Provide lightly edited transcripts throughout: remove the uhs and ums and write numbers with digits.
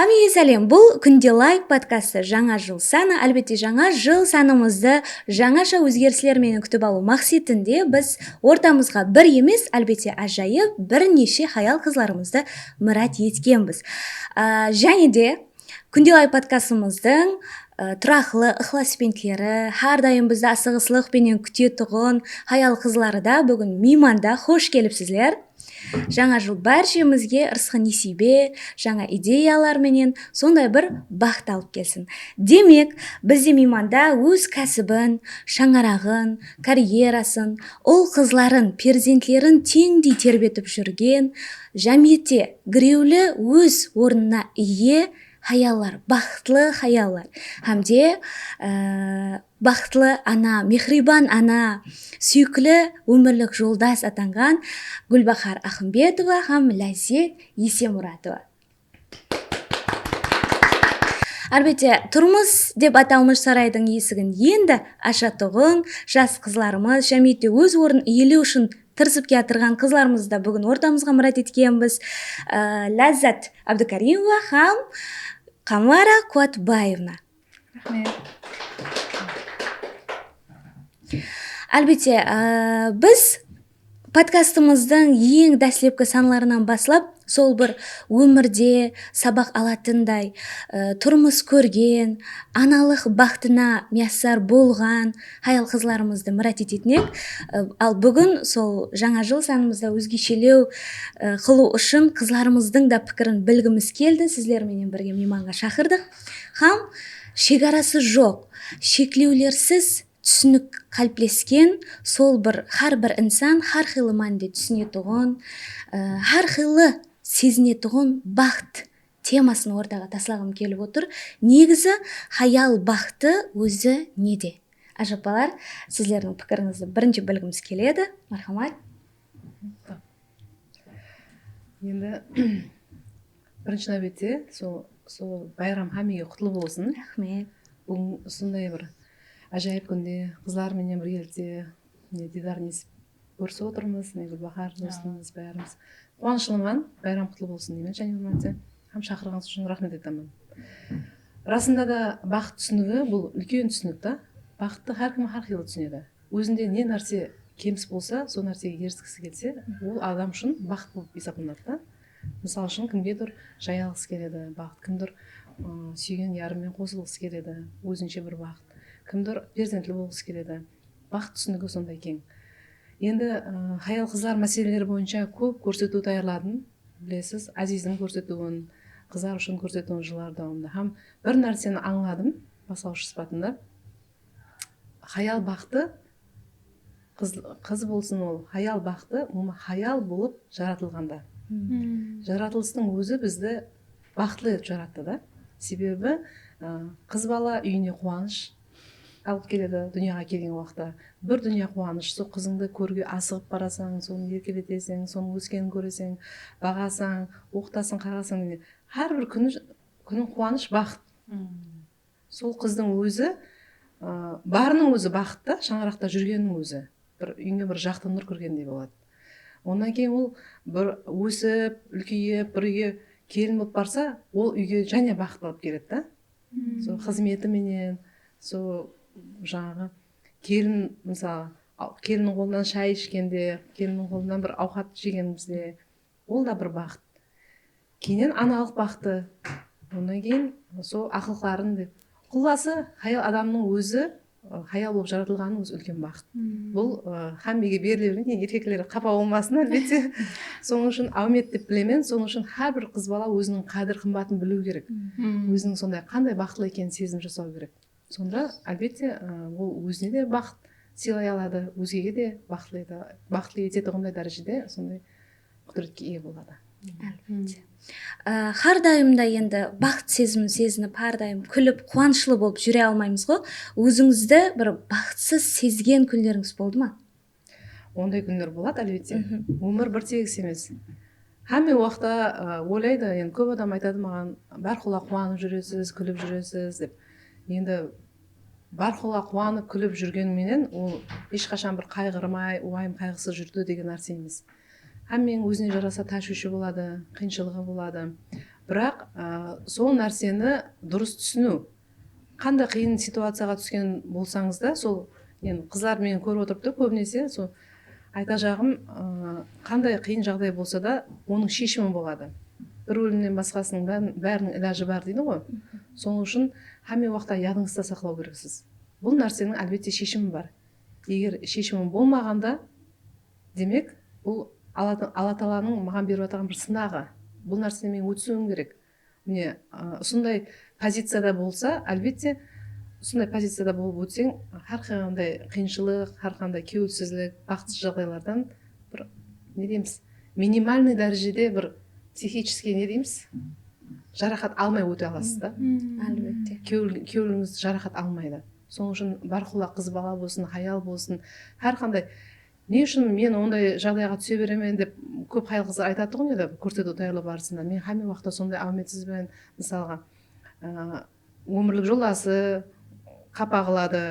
Хамиге сәлем. Бұл күнде лайк подкасты жаңа жыл саны. Әлбетте жаңа жыл санымызды жаңаша өзгерістермен күтіп алу мақсатында біз ортамызға бір емес, әлбетте ажайып бірнеше хаял қызларымызды мұрат еткенбіз. Және де күнде лайк подкастымыздың тұрақлы ықыласпенкері, әрдайым бізді асығыслықпенен күтетұғын хаял қызлары да бүгін мейманда хош келіпсіздер. Жаңа жыл баршамызге ырысқы несібе, жаңа идеялар менен сондай бір бақыт алып келсін. Демек, бізде мейманда өз кәсібін, шаңырағын, карьерасын, ұл қызларын, перзентлерін теңдей тербетіп жүрген, жәмиетте гіреулі өз орнына ие хаялар, бақытлы хаялар. Хамде бақытлы ана, мехрибан ана, сүйкілі өмірлік жолдас атанған Гүлбахар Ахымбетова һәм Ләззет Есемұратова. Әлбетте, тұрмыс деп аталмыш сарайдың есігін енді ашатұғын жас қызларымыз, жәмиетте өз орнын иелеу үшін тырысып келатырған қызларымызды да бүгін ортамызға мұрат еткенбіз. Ләззат Абдукаримова һәм Қамара Қуатбаевна. Әлбетте, біз подкастымыздың ең дәслепкі саналарынан басылап, сол бір өмірде сабақ алатындай, тұрмыс көрген, аналық бақытына мяссар болған хаял қызларымызды мұрат ететінек. Ал бүгін сол жаңа жыл санымызда өзгешелеу қылу үшін қызларымыздың да пікірін білгіміз келді. Сіздерменен бірге мейманға шақырдық. Хам шекарасы жоқ, шеклеулерсіз түсінік қалыптасқан сол бір har бір инсан har xil мәнде түсінетұғын, har xilі сезінетұғын бақыт темасын ортаға таслағым келіп отыр. Негізі хаял бақыты өзі неде? Ажапалар, сіздердің пікіріңізді бірінші білгіміз келеді. Мархамат. Енді бірінші нәбетте сол байрам хамиге құтлы болсын. Рахмет. Бұл сондай бір ажайып күнде қызларменен біргелікте дидарын естіп көрісіп отырмыз. Гүлбахар достымыз, бәріміз қуаныштымын. Байрам құтлы болсын деймін. Және болмаса һәм шақырғаныңыз үшін рахмет айтамын. Расында да бақыт түсінігі бұл үлкен түсінік та. Бақытты әркім әрқилы түсінеді. Өзінде не нәрсе кеміс болса, сол нәрсеге еріскісі келсе, ол адам үшін бақыт болып есептелінеді да. Мысалы үшін кімге жай алғысы келеді, бақыт, кімдір сүйген ярымен қосылғысы келеді, өзінше бір бақыт. Кімдір перзентлі болғысы келеді. Бақыт түсінігі сондай кең. Енді хаял қызлар мәселелері бойынша көп көрсету даярладым. Білесіз, Азиздің көрсетуін, қыздар үшін көрсетуін жылдар давамында. Һәм бір нәрсені аңладым, бастауыш сипатында. Хаял бақыты, қыз болсын ол, хаял бақыты, хаял болып жаратылғанда. Жаратылыстың өзі бізді бақытлы етіп жаратты да. Себебі қыз бала үйіне қуаныш алып келеді дүнияға келген уақытта. Бір дүния қуаныш, сол қызыңды көрге асығып барасаң, соны еркелетесің, соның өскенін көресің, бағасаң, оқытасың, қарасаң, әрбір күнің қуаныш бақыт. Сол қыздың өзі, барының өзі бақыт та, шаңырақта жүргеннің өзі. Бір үйіңе бір жақты нұр кіргендей болады. Онан кейін ол бір өсіп, үлкейіп, бір үйге келін болып барса, ол үйге және бақыт алып келеді да. Сол қызметіменен, сол жаңағы келін, мысалы, келіннің қолынан шай ішкенде, келіннің қолынан бір ауқат жегенімізде, ол да бір бақыт. Кейіннен аналық бақыты, онан кейін сол ақылқарын деп. Құласы хаял адамның өзі, хаял болып жаратылғанның өзі үлкен бақыт. Бұл хамиге берілген, еркектер қапа болмасын, әлбетте. Соның үшін аумет деп білемен, соның үшін әрбір қыз бала өзінің қадір қымбатын білу керек. Өзінің сондай қандай бақытлы екенін сезім жасау керек. Сонда әлбетте ол өзіне де бақыт сыйлай алады, өзгеге де бақытлы ететұғындай дәрежеде сондай құдіретке ие болады. Әлбетте. Әрдайымда енді бақыт сезімін сезініп, әрдайым күліп, қуанышлы болып жүре алмаймыз ғой. Өзіңізді бір бақытсыз сезген күндеріңіз болды ма? Ондай күндер болады, әлбетте. Өмір бір тегіс емес. Һәм уақытта ойлайды, енді көп адам айтады маған, бәрқұла қуанып жүресіз, күліп жүресіз деп. Енді бәрқұла қуанып күліп жүргенменен ол ешқашан бір қайғырмай, уайым қайғысыз жүрді деген нәрсе емес. Һәм мен өзіне жараса тәшвиші болады, қиыншылығы болады. бірақ сол нәрсені дұрыс түсіну. Қандай қиын ситуацияға түскен болсаңыз да, сол енді қыздар мені көріп отырып та көбінесе сол айта жағым, қандай қиын жағдай болса да оның шешімі болады. Бір өлімнен басқасының бәрінің илажы бар дейді ғой. Сол үшін һәме уақытта ядыңызда сақлау керексіз. Бұл нәрсенің әлбетте шешімі бар. Егер шешімі болмағанда, демек бұл Алла Тағаланың маған беріп жатқан бір сынағы. Бұл нәрсені мен өтсуім керек. Міне сондай позицияда болса, әлбетте сондай позицияда болып өтсең, әрқандай қиыншылық, әрқандай кеуілсіздік, бақытсыз жағдайлардан бір не дейміз, минимальный дәрежеде бір психический не дейміз, жарақат алмай өте аласыз да. Әлбетте. Кеуіліңіз жарақат алмайды. Соның үшін барқұлақ қыз бала болсын, хаял болсын, әрқандай не үшін мен ондай жағдайға түсе беремін деп көп хаял қыздар айтады ғой, еді көрсету даярлау барысында. Мен һәме уақытта сондай ауметсізбін, мысалға өмірлік жолдасы қапа қылады,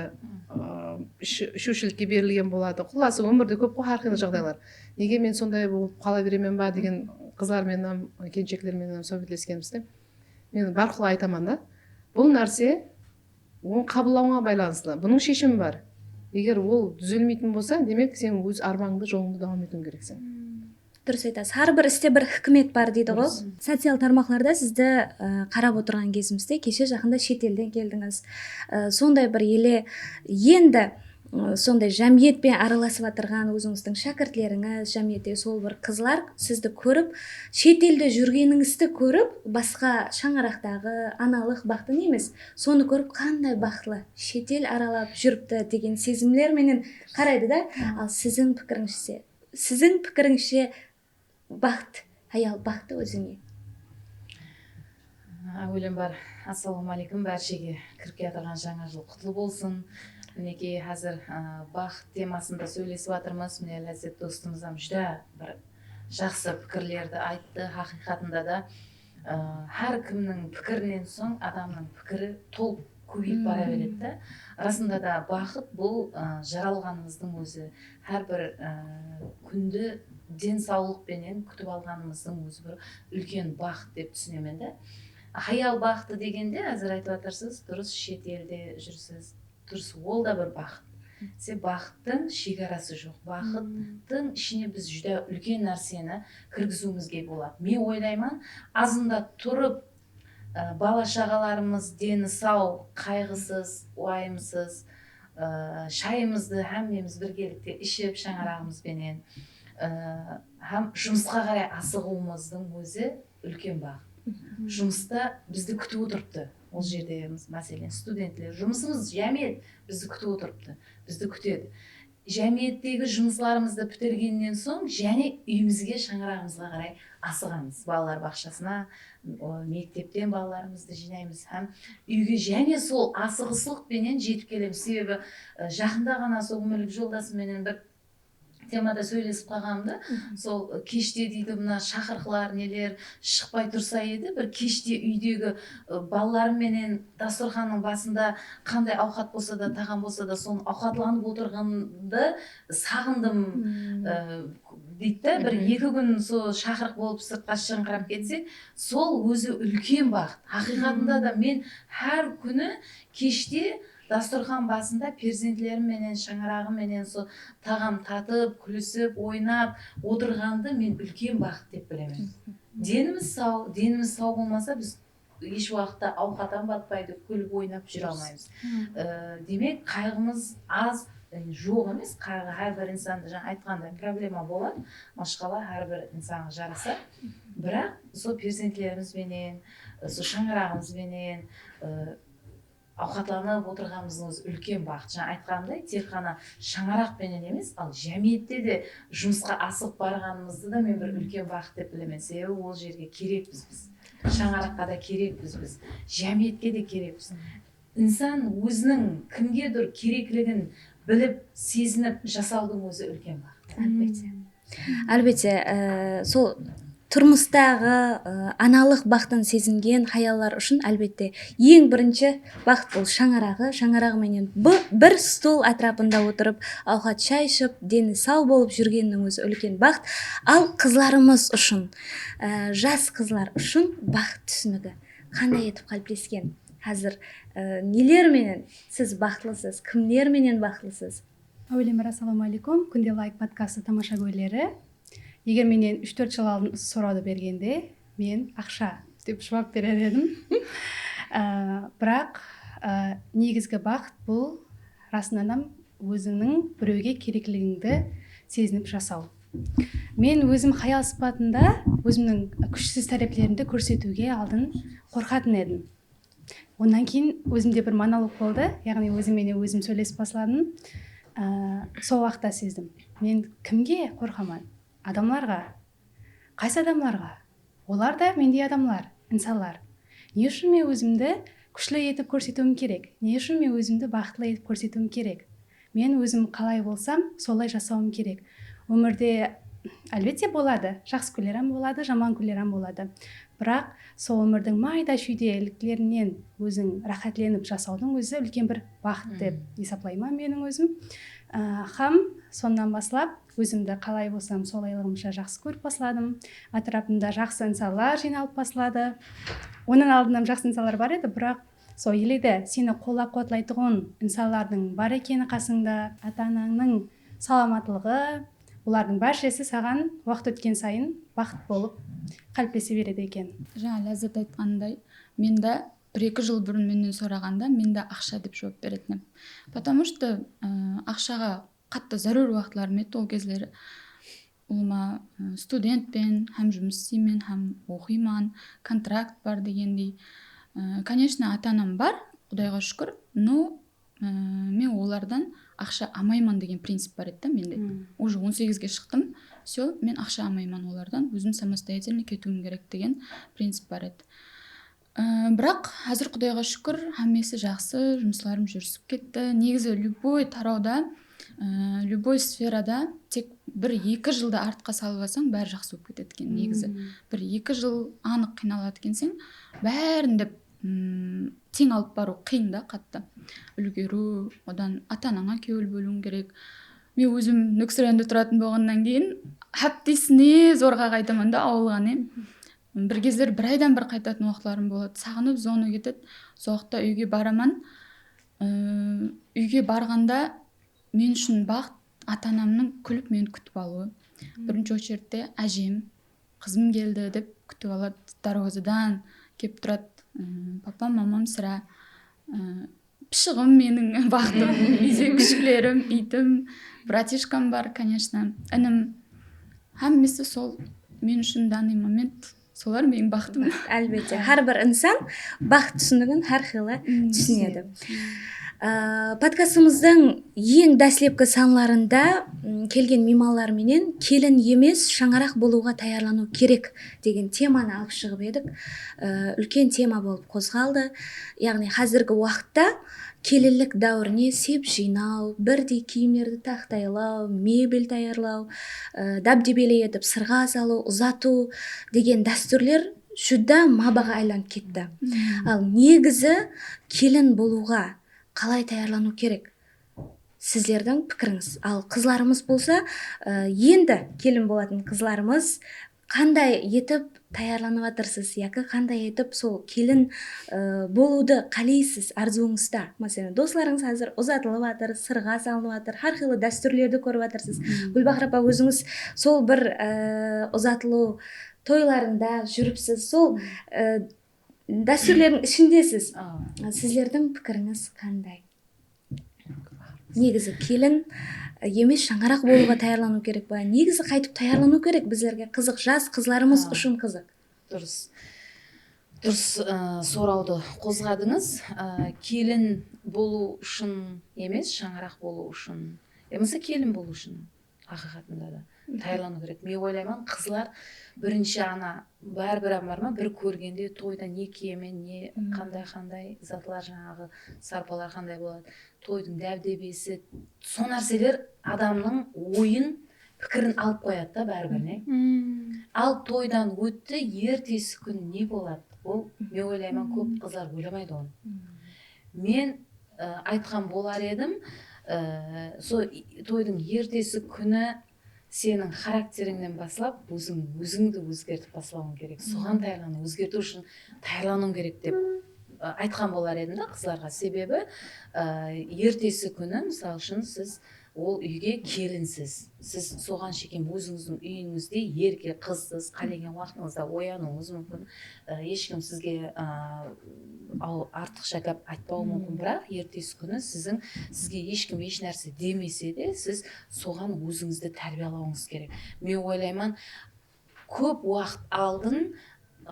үшеушілікке берілген болады. Құласы өмірде көп қой әрқилы жағдайлар. Неге мен сондай болып қала беремін ба деген қыздармен, келіншектермен сөйлескенімізде мен барқұлақ айтамын да, бұл нәрсе оны қабылдауға байланысты. Бұның шешімі бар. Егер ол түзелмейтін болса, демек сен өз арманыңды, жолыңды давам етуің керексің. Дұрыс айтасыз. Әрбір істе бір хикмет бар дейді ғой. Социал тармақтарда сізді қарап отырған кезімізде кеше жақында шетелден келдіңіз. Сондай бір енді сондай жәмиетпен араласып отырған өзіңіздің шәкіртлеріңіз, жәмиетте сол бір қызлар сізді көріп, шетелде жүргеніңізді көріп, басқа шаңырақтағы аналық бақытын емес, соны көріп қандай бақытлы шетел аралап жүріпті деген сезімдерменен қарайды да. Ал сіздің пікіріңізше бақыт, аял бақыты өзіңе? Әуелен бар, ассалаумағалейкум, бәршеге кіріп келатырған жаңа жыл құтлы болсын. Мінекей қазір бақыт темасында сөйлесіп жатырмыз. Міне Ләззат достымыз жүдә бір жақсы пікірлерді айтты. Хақиқатында да әр кімнің пікірінен соң адамның пікірі толып көбейіп бара береді. Расында да бақыт бұл жаралғанымыздың өзі. Әрбір күнді денсаулықпенен күтіп алғанымыздың өзі бір үлкен бақыт деп түсінемін да. Хаял бақыты дегенде әзір айтып жатырсыз, дұрыс шетелде жүрсіз. Дұрыс, ол да бір бақыт. Бақыттың шекарасы жоқ. Бақыттың ішіне біз жүдә үлкен нәрсені кіргізуімізге болады. Мен ойлаймын, азында тұрып бала шағаларымыз дені сау, қайғысыз, уайымсыз, шайымызды һәммеміз біргелікте ішіп шаңырағымызбенен жұмысқа қарай асығуымыздың өзі үлкен бақыт. Жұмыста бізді күтіп отырыпты. Ол жерде мәселен студентлер, жұмысымыз жәмиет бізді күтіп отырыпты, бізді күтеді. Жәмиеттегі жұмысларымызды бітіргеннен соң және үйімізге, шаңырағымызға қарай асығамыз. Балалар бақшасына, мектептен балаларымызды жинаймыз, һәм үйге және сол асығыстықпенен жетіп келеміз. Себебі жақында ғана сол өмірлік жолдасымменен бір темада сөйлесіп қалғанымда, сол кеште дейді мына шақырқылар нелер шықпай тұрса еді, бір кеште үйдегі балаларымменен дастарханның басында қандай ауқат болса да, тағам болса да, соны ауқатланып отырғанды сағындым дейді. Бір 2 күн сол шақырық болып сыртқа шығыңқырап кетсек, сол өзі үлкен бақыт. Хақиқатында да мен әр күні кеште дастархан басында перзентлерімменен, шаңырағымменен сол тағам татып, күлісіп, ойнап отырғанды мен үлкен бақыт деп білемін. Деніміз сау болмаса, біз еш уақытта ауқаттан батпайды, күліп ойнап жүре алмаймыз. Демек, қайғымыз аз, жоқ емес, қайғы әрбір инсанда жаңа айтқандай проблема болады, машқала әрбір инсанға жараса. Бірақ сол перзентлерімізбенен, сол шаңырағымызбенен ауқатланып отырғанымыздың өзі үлкен бақыт. Жаңа айтқандай, тек қана шаңырақпенен емес, ал жәмиетте де жұмысқа асығып барғанымызды да мен бір үлкен бақыт деп білемін. Себебі ол жерге керекпіз біз. Шаңыраққа да керекпіз біз. Жәмиетке де керекпіз. Инсан өзінің кімгедір керектілігін біліп, сезініп жасаудың өзі үлкен бақыт. Әлбетте, сол тұрмыстағы аналық бақытын сезінген хаялар үшін әлбетте ең бірінші бақыт бұл шаңырағы бір стол атрапында отырып ауқат шай ішіп дені сау болып жүргеннің өзі үлкен бақыт. Ал қызларымыз үшін, жас қызлар үшін бақыт түсінігі қандай етіп қалыптасқан? Қазір нелерменен сіз бақытлысыз, кімдерменен бақытлысыз? Әулемір, ассалаумағалейкум. Күнде лайк подкасты тамаша көйлері. Егер менен 3-4 жыл алдын сұрауды бергенде, мен ақша деп жауап берер едім. Бірақ негізгі бақыт бұл расынан өзіңнің біреуге керектілігіңді сезініп жасау. Мен өзім хаял сипатында өзімнің күшсіз тәріплерімді көрсетуге алдын қорқатын едім. Онан кейін өзімде бір монолог болды, яғни өзіммен өзім сөйлесіп басладым. Сол уақытта сездім. Мен кімге қорқамын? Адамларға. Қайсы адамларға? Олар да мендей адамлар, инсанлар. Не үшін мен өзімді күшлі етіп көрсетуім керек? Не үшін мен өзімді бақытлы етіп көрсетуім керек? Мен өзім қалай болсам, солай жасауым керек. Өмірде әлбетте болады, жақсы күлерім болады, жаман күлерім болады. Бірақ сол өмірдің майда шүйделіктерінен өзің рахатленіп жасаудың өзі үлкен бір бақыт деп есептаймын менің өзім. Сондан бастап өзімді қалай болсам солайлығымша жақсы көріп басладым. Атрапымда жақсы инсанлар жиналып баслады. Оның алдынан жақсы инсанлар бар еді, бірақ сол еледі сені қолап қуатлайтұғын инсанлардың бар екені қасыңда, ата-анаңның саламатлығы, олардың баршасы саған уақыт өткен сайын бақыт болып қалыптесе береді екен. Жаңа Ләззат айтқандай, менде 1-2 жыл бұрын менен сұрағанда менде ақша деп жауап беретінім. Потому что ақшаға қатты зарур уақытларым еді ол кезлері. Олыма студентпен, һәм жұмыс істеймін, һәм оқимын, контракт бар дегендей. Конечно, ата-анам бар, Құдайға шүкір, но мен олардан ақша алмаймын деген принцип бар еді менде. Уже 18-ге шықтым, все, мен ақша алмаймын олардан, өзім самостоятельно кетуім керек деген принцип бар еді. Бірақ қазір Құдайға шүкір, әмесі жақсы, жұмысларым жүрісіп кетті. Негізі любой тарауда, любой сферада тек 1-2 жылда артқа салып алсаң, бәрі жақсы болып кетеді екен. Негізі 1-2 жыл анық қиналады екенсің, бәрін деп тең алып бару қиын да, қатты үлгеру, одан ата-анаңа көңіл бөлуің керек. Мен өзім Нүксіренде тұратын болғаннан кейін әптесіне зорға қайтамын да ауылға. Бір кездер 1 айдан бір қайтатын уақытларым болады. Сағынып зоны кетеді. Сол уақытта үйге барамын. Үйге барғанда мен үшін бақыт ата-анамның күліп мені күтіп алуы. Бірінші очередте әжем, қызым келді деп күтіп алады. Дарвазадан кеп тұрады. Папам, мамам сірә. Пішігім менің бақытым, үйде күшкілерім, итім, братишкам бар, конечно. Інім, әммесі сол мен үшін данный момент солар менің бақытым. Әлбетте, әрбір инсан бақыт түсінігін әрқилы түсінеді. Подкастымыздың ең дәслепкі санларында келген меймандарменен келін емес шаңырақ болуға таярлану керек деген теманы алып шығып едік. Үлкен тема болып қозғалды. Яғни қазіргі уақытта келілік дәуіріне сеп жинау, бірдей киімдерді тақтайлау, мебель таярлау, дәбдебелі етіп сырға салу, ұзату деген дәстүрлер жүдә мабаға айланып кетті. Ал негізі келін болуға қалай таярлану керек? Сіздердің пікіріңіз. Ал қызларымыз болса, енді келін болатын қызларымыз қандай етіп таярланып жатырсыз, яки қандай етіп сол келін болуды қалайсыз арзуыңызда? Мәселен, достарыңыз қазір ұзатылып жатыр, сырға салынып жатыр, әрқилы дәстүрлерді көріп жатырсыз. Гүлбахар апа, өзіңіз сол бір ұзатылу тойларында жүріпсіз, сол дәстүрлердің ішіндесіз. Сіздердің пікіріңіз қандай? Негізі келін емес шаңырақ болуға таярлану керек па? Негізі қайтып таярлану керек біздерге? Қызық, жас қызларымыз үшін қызық. Дұрыс сұрауды қозғадыңыз. Келін болу үшін емес, шаңырақ болу үшін. Мысалы келін болу үшін ақиқатында да таярлану керек. Мен ойлаймын, қызлар бірінші бәрі бір көргенде тойда не киемін, не қандай затылар, жаңағы сарпалар қандай болады, тойдың дәбдебесі, сол нәрселер адамның ойын пікірін алып қояды да бәрібір. Ал тойдан өтті, ертесі күн не болады? Ол мен ойлаймын, көп қыздар ойламайды оны. Мен айтқан болар едім, сол тойдың ертесі күні сенің характеріңнен басылап, өзіңді өзгертіп басылауың керек. Соған тайғаны өзгерту үшін тайғануың керек деп айтқан болар едім да қыздарға. Себебі ертесі күні, мысалы үшін, сіз ол үйге келінсіз. Сіз соған шекем өзіңіздің үйіңізде ерке қызсыз, қалеген уақытыңызда оянуыңыз мүмкін. Ешкім сізге артықша гәп айтпауы мүмкін, бірақ ертесі күні сізге ешкім еш нәрсе демесе де, сіз соған өзіңізді тәрбиелауыңыз керек. Мен ойлаймын, көп уақыт алдын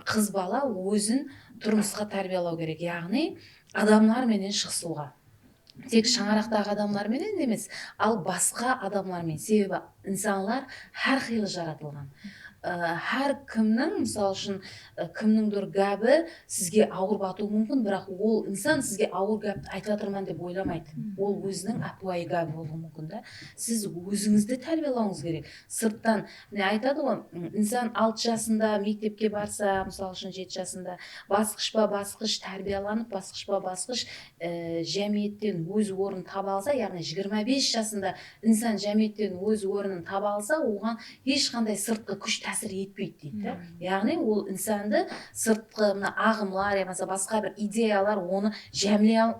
қыз бала өзін тұрмысқа тәрбиелау керек, яғни адамдарменен шығысуға. Тек шаңырақтағы адамдарменен емес, ал басқа адамдармен. Себебі инсанлар әр қилы жаратылған. Әр кімнің, мысалы үшін, кімніңдір гәбі сізге ауыр батуы мүмкін, бірақ ол инсан сізге ауыр гәпті айтып жатырмын деп ойламайды. Ол өзінің әпуайы гәбі болуы мүмкін да. Сіз өзіңізді тәрбиелауыңыз керек. Сырттан, не айтады ғой, инсан 6 жасында мектепке барса, мысалы үшін 7 жасында басқыш тәрбиеланып, басқыш жәмиеттен өз орнын таба алса, яғни 25 жасында инсан жәмиеттен өз орнын таба алса, оған ешқандай сыртқы күш тәсір етпейді дейді. Яғни ол инсанды сыртқы ағымлар, немесе басқа бір идеялар оны жәмлей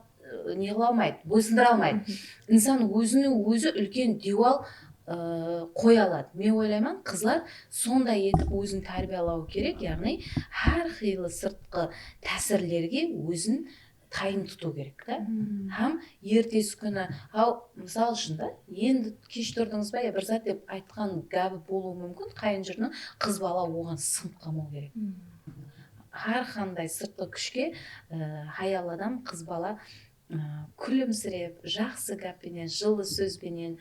неғыламайды, бойсындыра алмайды. Инсан өзіне өзі үлкен дуал қоя алады. Мен ойлаймын, қызлар сондай етіп өзін тәрбиелау керек, яғни әр қилы сыртқы тәсірлерге өзін тайын тұту керек та. Һәм ертесі күні, мысалы үшін да, енді кеш тұрдыңыз ба, бір зат деп айтқан гәбі болуы мүмкін, қайын жұртының қыз бала оған сынып қалмау керек. Әр қандай сыртқы күшке аял адам, қыз бала күлімсіреп, жақсы гәппенен, жылы сөзбенен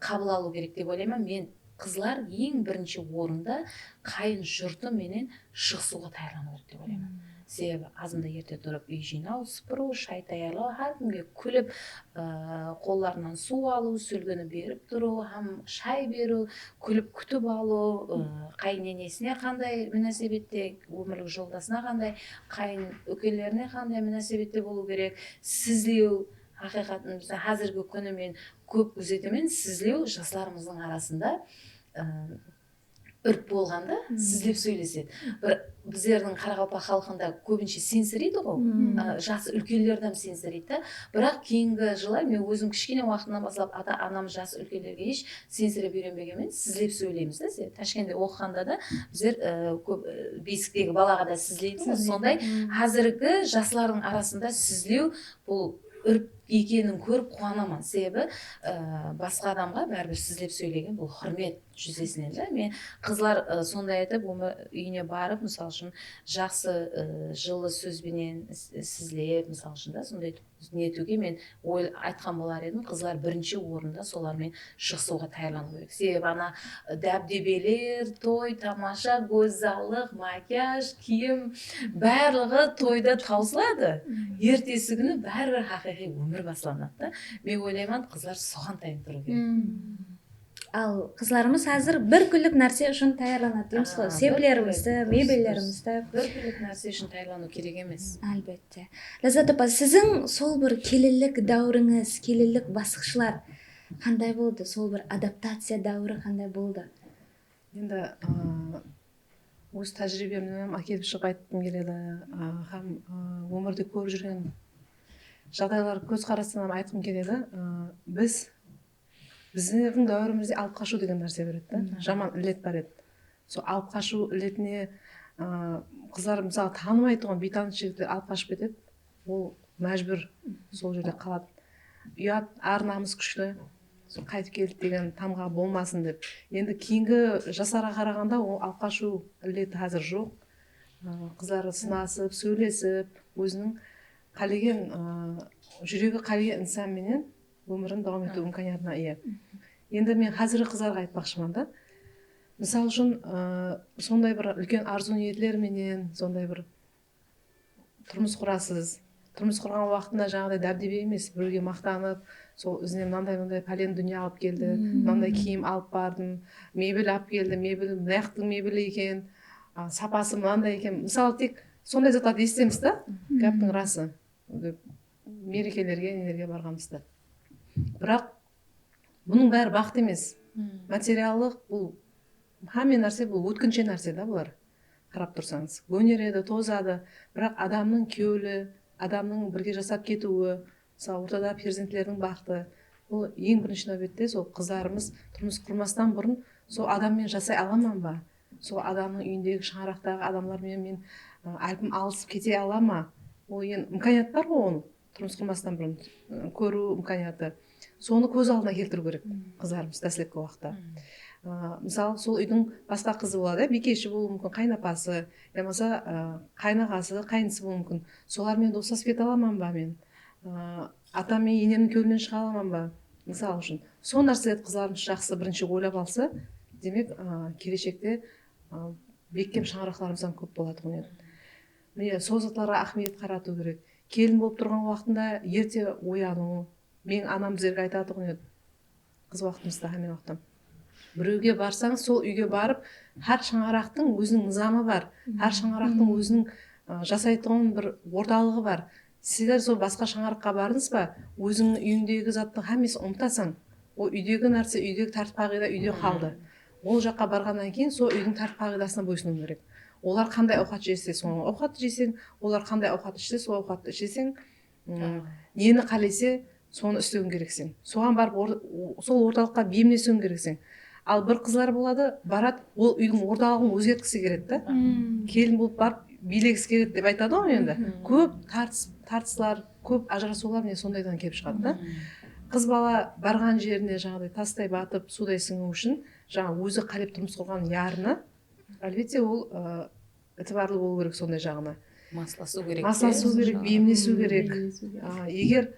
қабыл алу керек деп ойлаймын. Мен қызлар ең бірінші орында қайын жұрты менен шығысуға тайғану керек деп ойлаймын. Себебі азында ерте тұрып үй жинау, сыпыру, шай даярлау, әркімге күліп, қолдарынан су алу, сөлгіні беріп тұру, һәм шай беру, күліп күтіп алу, қайын енесіне қандай мünәсәбетте, өмірлік жолдасына қандай, қайын өкелеріне қандай мünәсәбетте болу керек, сізлеу. Ақиқатын қазіргі күні мен көп күзетемін, сізлеу жастарымыздың арасында үрп болғанда сізлеп сөйлеседі. Біздердің Қарақалпақ халқында көбінше сенсірейді ғой, жасы үлкендерден сенсірейді. Бірақ кейінгі жылдар мен өзім кішкене уақытынан бастап ата-анам жасы үлкендерге еш сенсіреп үйренбегенмен сізлеп сөйлейміз да. Ташкентте оқығанда да біздер көп бесіктегі балаға да сізлейді. Сондай қазіргі жастардың арасында сізлеу бұл үрп екенін көріп қуанамын. Себебі басқа адамға бәрібір сізлеп сөйлеген бұл құрмет жүзесінен да. Мен қызлар сондай етіп үйіне барып, мысалы үшін жақсы жылы сөзбенен сізлеп, мысалы үшін да, сондай нетуге мен айтқан болар едім. Қызлар бірінші орында солармен шығысуға тайғану керек. Себебі ана дәбдебелер, той, тамаша, көззалық, макияж, киім барлығы тойда таусылады. Ертесі күні бәрібір хақиқи өмір басыланады. Мен ойлаймын, қызлар соған тайын тұру керек. Ал қызларымыз қазір бір күлік нәрсе үшін таярланады дейміз ғой. Себелерімізді, мебелерімізді. Бір күлік нәрсе үшін таярлану керек емес. Әлбетте. Ләззат апа, сіздің сол бір келілік дәуіріңіз, келілік басқышылар қандай болды? Сол бір адаптация дәуірі қандай болды? Енді өз тәжірибемнен әкеліп шығып айтқым келеді. Һәм өмірде көріп жүрген жағдайлар көзқарастан айтқым келеді. Біздің дәуірімізде алып қашу деген нәрсе бар еді. Жаман ілет бар еді. Сол алып қашу ілетіне қыздар мысалы танымай тұрған бейтаныс жігіттер алып қашып кетеді. Ол мәжбүр сол жерде қалады. Ұят, ар намыс күшті. Сол қайтып келді деген тамға болмасын деп. Енді кейінгі жасарға қарағанда ол алып қашу ілеті қазір жоқ. Қыздар сынасып, сөйлесіп, өзінің қалеген жүрегі қалеген инсанменен өмірін давам ету имканиятына ие. Енді мен қазіргі қыздарға айтпақшымын да. Мысалы үшін сондай бір үлкен арзу ниетлерменен сондай бір тұрмыс құрасыз. Тұрмыс құрған уақытында жаңағыдай дәбдебе емес, біреуге мақтанып, сол өзіне мынандай пәлен дүние алып келді, мынандай киім алып бардым, мебель алып келді, мебель мынаяқтың мебелі екен, сапасы мынандай екен. Мысалы тек сондай заттарды естеміз да, гәптің расы мерекелерге нелерге барғанымызда. Бірақ бұның бәрі бақыт емес. Материалдық бұл хаммен нәрсе, бұл өткінші нәрсе да бұлар. Қарап тұрсаңыз, өнереді, тозады, бірақ адамның кеулі, адамның бірге жасап кетуі, мысалы ортада перзентлердің бақыты, бұл ең бірінші нәубетте сол қыздарымыз тұрмыс құрмастан бұрын сол адаммен жасай аламын ба? Сол адамның үйіндегі шаңырақтағы адамдармен мен альпім алысып кете алама? Ол енді имканият бар ғой оның, тұрмыс құрмастан бұрын көру имканияты. Соны көз алдына келтіру керек қыздарымыз дәслепкі уақытта. Мысалы сол үйдің басқа қызы болады, бикеші болуы мүмкін, қайнапасы, болмаса қайнағасы, қайнысы болуы мүмкін. Солармен достасып кете аламын ба мен? Атам мен енемнің көлінен шыға аламын ба? Мысалы үшін. Сол нәрселерді қыздарымыз жақсы бірінші ойлап алса, демек келешекте беккем шаңырақтарымыздан көп болады ғой. Міне сол заттарға ахмет қарату керек. Келін болып тұрған уақытында ерте ояну. Мен анам біздерге айтады ғой, қыз уақытымызда, мен уақытым. Біреуге барсаң, сол үйге барып, әр шаңырақтың өзінің нызамы бар, әр шаңырақтың өзінің жасайтын бір орталығы бар. Сіздер сол басқа шаңыраққа бардыңыз ба, өзіңнің үйіңдегі заттың әмесін ұмытасың. Ол үйдегі нәрсе, үйдегі тәртіп қағида үйде қалды. Ол жаққа барғаннан кейін сол үйдің тәртіп қағидасына бойсыну керек. Олар қандай ауқат жесе, сол ауқат жесең, олар қандай ауқат ішсе, сол ауқатты ішесең, нені қалесе, соны істеуің керексің. Соған барып сол орталыққа бейімдесуің керексің. Ал бір қызлар болады, барады, ол үйдің орталығын өзгерткісі келеді да. Келін болып барып билегісі келеді деп айтады ғой енді. Көп тартыстар, көп ажырасулар міне сондайдан келіп шығады да. Қыз бала барған жеріне жаңағыдай тастай батып, судай сіңу үшін, жаңа өзі қалеп тұрмыс құрған ярына, әлбетте ол ітібарлы болу керек сондай жағына. Масласу керек. Масласу керек, бейімдесу керек. Егер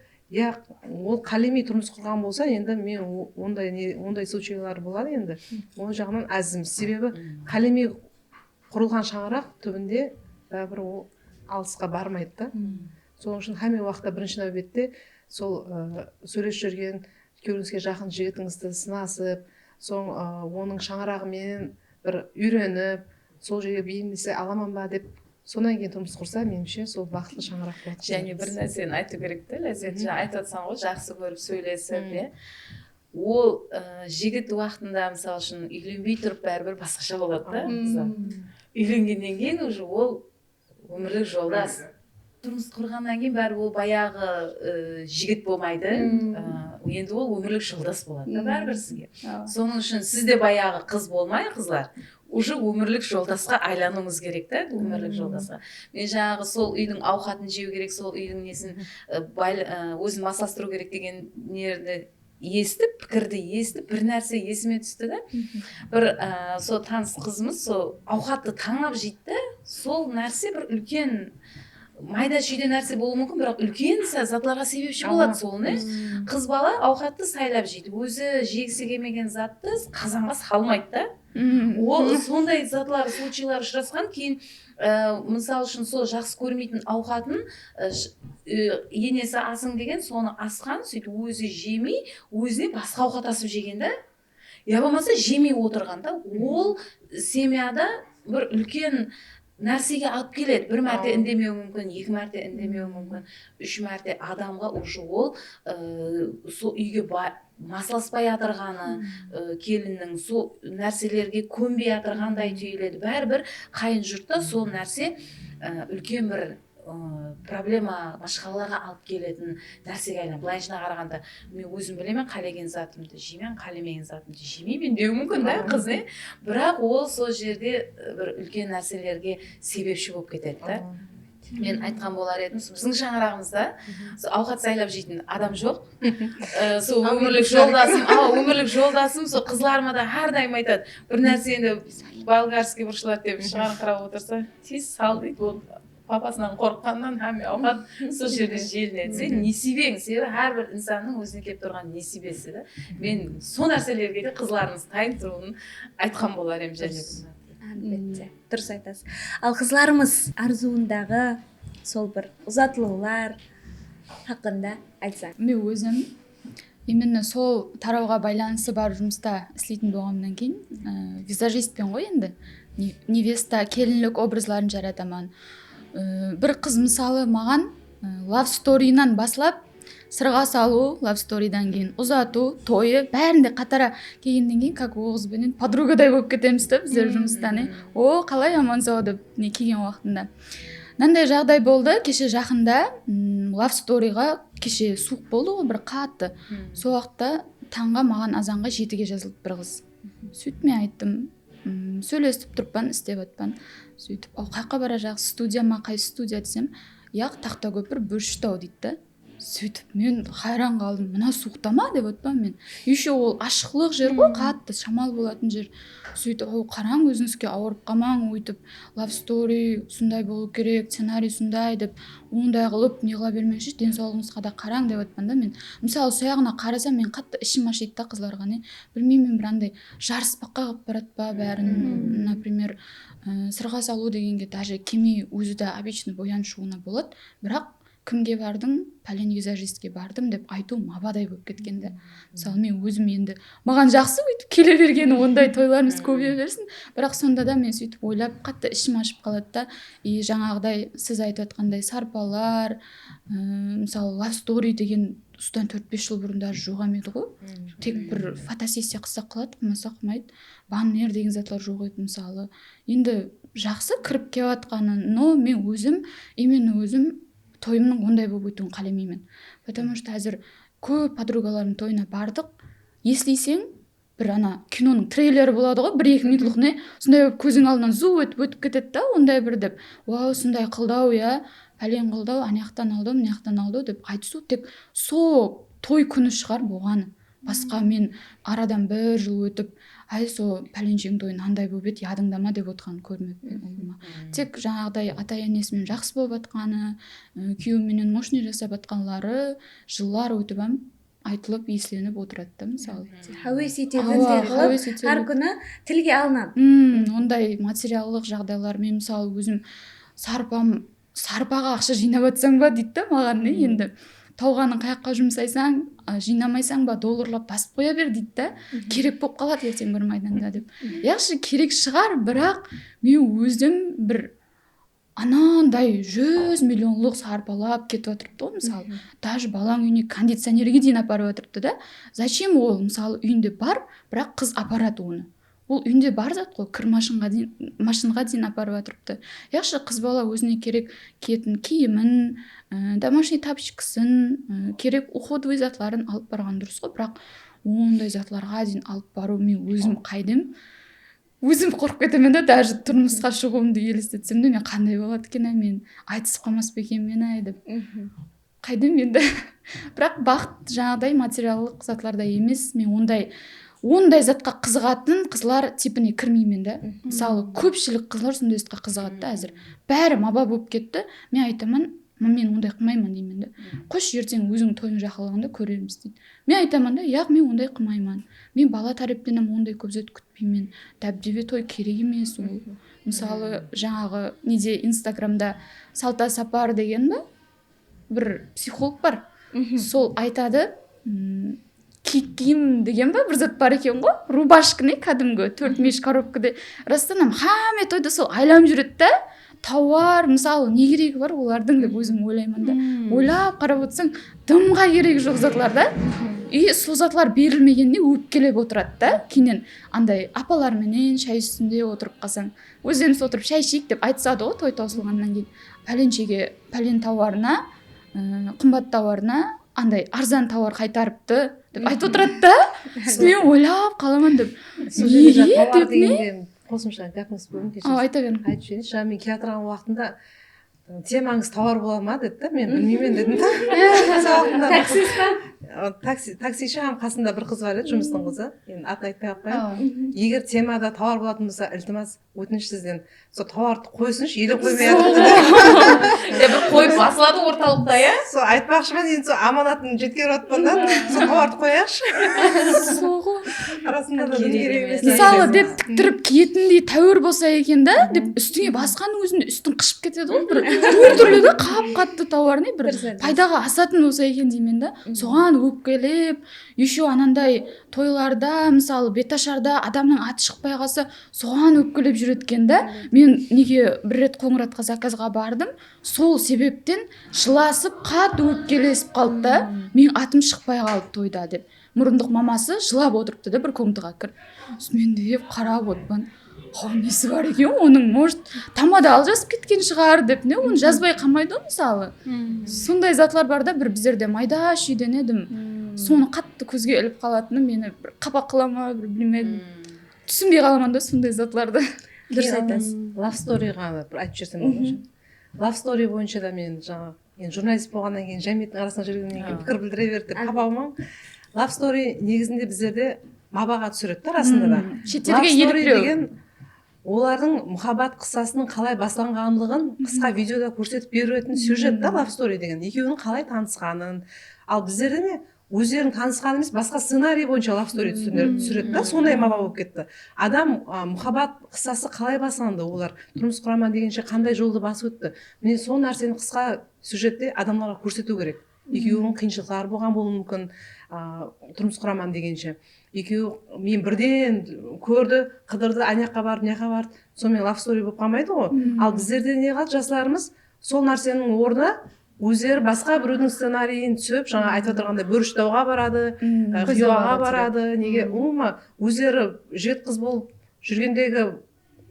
ол қалемей тұрмыс құрған болса, енді мен ондай случайлар болады енді. Ол жағынан әзіміз. Себебі қалемей құрылған шаңырақ түбінде бәрібір ол алысқа бармайды да. Соның үшін әме уақытта бірінші нәубетте сол сөйлесіп жүрген күйеуіңізге жақын жігітіңізді сынасып, соң оның шаңырағымен бір үйреніп, сол жерге бейімдесе аламан ба деп, сонан кейін тұрмыс құрса, меніңше сол бақытты шаңырақ болады. Және бір нәрсені айту керек те, Ләззат, жаңа айтып отырсаң ғой, жақсы көріп сөйлесіп, ол жігіт уақытында мысалы үшін үйленбей тұрып бәрібір басқаша болады да. Үйленгеннен кейін уже ол өмірлік жолдас. Тұрмыс құрғаннан кейін бәрі ол баяғы жігіт болмайды, енді ол өмірлік жолдас болады да бәрібір сізге. Соның үшін сіз де баяғы қыз болмай, қызлар, уже өмірлік жолдасқа айлануыңыз керек та, өмірлік жолдасқа. Мен жаңағы сол үйдің ауқатын жеу керек, сол үйдің несін өзін масластыру керек деген нерді естіп, пікірді естіп, бір нәрсе есіме түсті да. Бір сол таныс қызымыз сол ауқатты таңап жейді, сол нәрсе бір үлкен майда шүйде нәрсе болуы мүмкін, бірақ үлкен затларға себепші болады сол, не? Қыз бала ауқатты сайлап жейді, өзі жегісі келмеген затты қазанға салмайды да. Ол сондай затлар, случайлар ұшырасқан, кейін мысалы үшін сол жақсы көрмейтін ауқатын енесі асың деген, соны асқан, сөйтіп өзі жемей, өзіне басқа ауқат асып жеген да. Я болмаса жемей отырған да. Ол семьяда бір үлкен нәрсеге алып келеді. Бір мәрте үндемеуі мүмкін, екі мәрте үндемеуі мүмкін, үш мәрте адамға уже ол сол үйге масласпай атырғаны, келіннің сол нәрселерге көнбей атырғандай түйіледі. Бәрібір қайын жұртта сол нәрсе үлкен бір проблема машқаларға алып келетін нәрсеге айналады. Былайшына қарағанда мен өзім білемін, қалеген затымды жеймін, қалемеген затымды жемеймін деуі мүмкін да қыз, не? Бірақ ол сол жерде бір үлкен нәрселерге себепші болып кетеді да. Мен айтқан болар едім, біздің шаңырағымызда ауқат сайлап жейтін адам жоқ. Сол өмірлік жолдасым, сол қызларыма да әрдайым айтады. Бір нәрсені болгарский бұршылар деп шығарыңқырап отырса, тез сал дейді, ол папасынан қорыққаннан әме ауқат сол жерде желінеді. Сен несібең, себебі әрбір инсанның өзіне келіп тұрған несібесі да. Мен сол нәрселерге де қызларымыз дайын тұруын айтқан болар едім және. Әлбетте, дұрыс айтасыз. Ал қызларымыз арзуындағы сол бір ұзатылулар хақында айтсаң. Мен өзім именно сол тарауға байланысы бар жұмыста істейтін болғаннан кейін визажистпен ғой енді невеста келінлік образларын жаратамын. Бір қыз мысалы маған love story'нан баслап сырға салу, love story'дан кейін ұзату, тойы бәрінде қатара келгеннен кейін как оғызбенен подругадай болып кетеміз да біздер жұмыстан. О, қалай аман сау деп не келген уақытында. Мынандай жағдай болды, кеше жақында love story'ға кеше суық болды ғой бір қатты. Сол уақытта таңға маған азанға 7-ге жазылды бір қыз. Сөйтіп мен айттым, сөйлесіп тұрпан, істеп атпан. Сөйтіп, қайқа бара жақсы студия ма, қайсы студия десем, яқ тақта көпір Бөршітау дейді. Сөйтіп мен қайран қалдым, мына суықта ма деп отпан мен. Еще ол ашықлық жер ғой, қатты шамал болатын жер. Сөйтіп, қараң өзіңізге ауырып қалмаң, өйтіп love story сондай болу керек, сценарий сондай деп, ондай қылып неғыла бермекші, денсаулығыңызға да қараң деп отпан да мен. Мысалы, сояғына қарасам мен қатты ішім ашиды да қызларға не. Білмеймін, бір андай жарыспаққа қылып барады ба бәрін, например, сырға салу дегенге даже келмей өзі де обычно боянып шығуына болады, бірақ кімге бардың, пәлен визажистке бардым деп айту мабадай болып кеткенде. Мысалы мен өзім енді маған жақсы өйтіп келе бергені, ондай тойларымыз көбейе берсін, бірақ сонда да мен сөйтіп ойлап қатты ішім ашып қалады да. И жаңағыдай сіз айтып жатқандай сарпалар, мысалы love story деген осыдан 4-5 жыл бұрын даже жоқ еді ғой. Тек бір фотосессия қылсақ қылады, қылмаса қылмайды. Баннер деген затлар жоқ еді мысалы. Енді жақсы кіріп келіп жатқаны, но мен өзім, именно өзім тойымның ондай болып өтуін қаламаймын. Потому что әзір көп подругалардың тойына бардық. Естисең, бір ана киноның трейлері болады ғой, 1-2 минутлық не, сондай көзің алдынан зу өтіп кетеді да, ондай бір деп. Вау, сондай қылдау, я, пәлен қылдау, анаяқтан алдым, мынаяқтан алдым деп айтысу тек сол той күні шығар болғаны. Басқа мен арадан 1 жыл өтіп, ай со пәленшең тойын андай болып еді, ядыңдама деп отқан көрмеппін. Тек жаңағыдай ата-енесімен жақсы болып атқаны, күйеуіменен мошни жасап атқанлары жылдар өтіп айтылып есленіп отырады мысалы. Хәуес ететіндей қылып, әр күні тілге алынады. Ондай материалдық жағдайлар, мен мысалы өзім сарпаға ақша жинап атсаң ба дейді да маған, енді тауғаны қаяққа жұмсайсаң, жинамайсаң ба долларлап басып қоя бер дейді да. Керек болып қалады ертең бір майданда деп. Яқшы керек шығар, бірақ мен өзім бір анандай 100 миллионлық сарпалап кетіп отырыпты ғой мысалы. Даже балаң үйіне кондиционерге дейін апарып отырыпты да. Зачем ол мысалы үйінде бар, бірақ қыз апарады оны. Ол үйінде бар зат қой, кір машинға дейін апарып отырыпты. Яқшы қыз бала өзіне керек киетін киімін, домашний тапочкасын, керек уходовый затларын алып барған дұрыс қой, бірақ ондай затларға дейін алып бару мен өзім қайдым. Өзім қорқып кетемін да, даже тұрмысқа шығуымды елестетсем де, мен қандай болады екен, мен айтысып қалмас па екен мен деп. Қайдым енді. Бірақ бақыт жаңағыдай материалдық затларда емес, мен ондай затқа қызығатын қызлар типіне кірмеймін да. Мысалы, көпшілік қызлар сондай затқа қызығады да әзір. Бәрі маба болып кетті. Мен айтамын, мен ондай қылмаймын деймін да. Қош ертең өзің тойың жақылығында көреміз дейді. Мен айтамын да, яқ мен ондай қылмаймын. Мен бала тәріптенім, ондай көп зат күтпеймін. Дәбдебе той керек емес ол. Мысалы, жаңағы неде Инстаграмда Салта Сапар деген ба? Бір психолог бар. Сол айтады, киім деген ба, бір зат бар екен ғой, рубашканы кәдімгі 4 меш коробкада растанам, хаме тойда сол айлам жүреді да, тауар, мысалы, не керегі бар олардың деп өзім ойлаймын да. Ойлап қарап отырсаң, дымға керегі жоқ затлар да. И сол затлар берілмегенде өпкелеп отырады да. Кейіннен андай апаларменен шай үстінде отырып қалсаң, өздеріміз отырып шай ішейік деп айтысады ғой той таусылғаннан кейін. Пәленшеге, пәлен тауарына, қымбат тауарына андай арзан тауар қайтарыпты деп айтып отырады да. Мен ойлап қаламын деп. Неге деп не? Қосымша гәпіңіз бөлін кешіріңіз. Айта беріңіз. Айтып жіберейінші, жаңа мен келе жатырған уақытында темаңыз тауар бола ма деді да, мен білмеймін дедім да. Таксиші қасында бір қыз бар еді, жұмыстың қызы, енді атын айтпай ақ қояйын. Егер темада тауар болатын болса, ілтимас өтініш сізден сол тауарды қойсыншы, еле қоймай жатыр. Бір қойып басылады орталықта, иә? Сол айтпақшымын, енді сол аманатын жеткеріп жатпын да, сол тауарды қояқшы. Соғы. арасында да Керек керек емес. емес мысалы деп тіктіріп киетіндей тәуір болса екен да деп үстіңе басқаның өзінде үстің қышып кетеді ғой бір түрлі да қап қатты тауар не бір пайдаға асатын болса екен деймін да. Соған өкпелеп еще анандай тойларда мысалы беташарда адамның аты шықпай қалса соған өкпелеп жүреді екен да. Мен неге бір рет Қоңыратқа заказға бардым, сол себептен жыласып қатты өкпелесіп қалды да, менің атым шықпай қалды тойда деп. Мұрындық мамасы жылап отырыпты да бір комнатаға кіріп. Мен деп қарап отырмын. Несі бар екен оның, может тамада алжасып кеткен шығар деп, не оны жазбай қалмайды ғой мысалы. Сондай затлар бар да, бір біздерде майда шүйден едім. Соны қатты көзге іліп қалатыны мені бір қапақ қыла ма, бір білмедім. Түсінбей қаламын да сондай затларды. Дұрыс айтасыз. Love storyға бір айтып жіберсем болады. Love story бойынша да мен жаңа енді журналист болғаннан кейін жәмиеттің арасында жүргеннен кейін пікір білдіре берді деп қапа алмаң. Love story негізінде біздерде мабаға түсіреді да расында да. Шетелге Love story еліктеу. деген олардың мұхаббат қыссасының қалай басланғандығын қысқа видеода көрсетіп беретін сюжет та love story деген. Екеуінің қалай танысқанын. Ал біздерде не өздерінің танысқаны емес, басқа сценарий бойынша love story түсіреді да, сондай маба болып кетті. Адам мұхаббат қыссасы қалай басланды, олар тұрмыс құраман дегенше қандай жолды басып өтті. Міне сол нәрсені қысқа сюжетте адамдарға көрсету керек. Екеуінің қиыншылықтары болған болуы мүмкін, тұрмыс құраман дегенше. Екеуі мен бірден көрді, қыдырды, ана жаққа барды, мына жаққа барды, сонымен love story болып қалмайды ғой. Ал біздерде не қалды, жастарымыз сол нәрсенің орнына өздері басқа біреудің сценарийін түсіп, жаңа айтып отырғандай бөріштауға барады, қиюаға барады. Неге umuма өздері жігіт қыз болып жүргендегі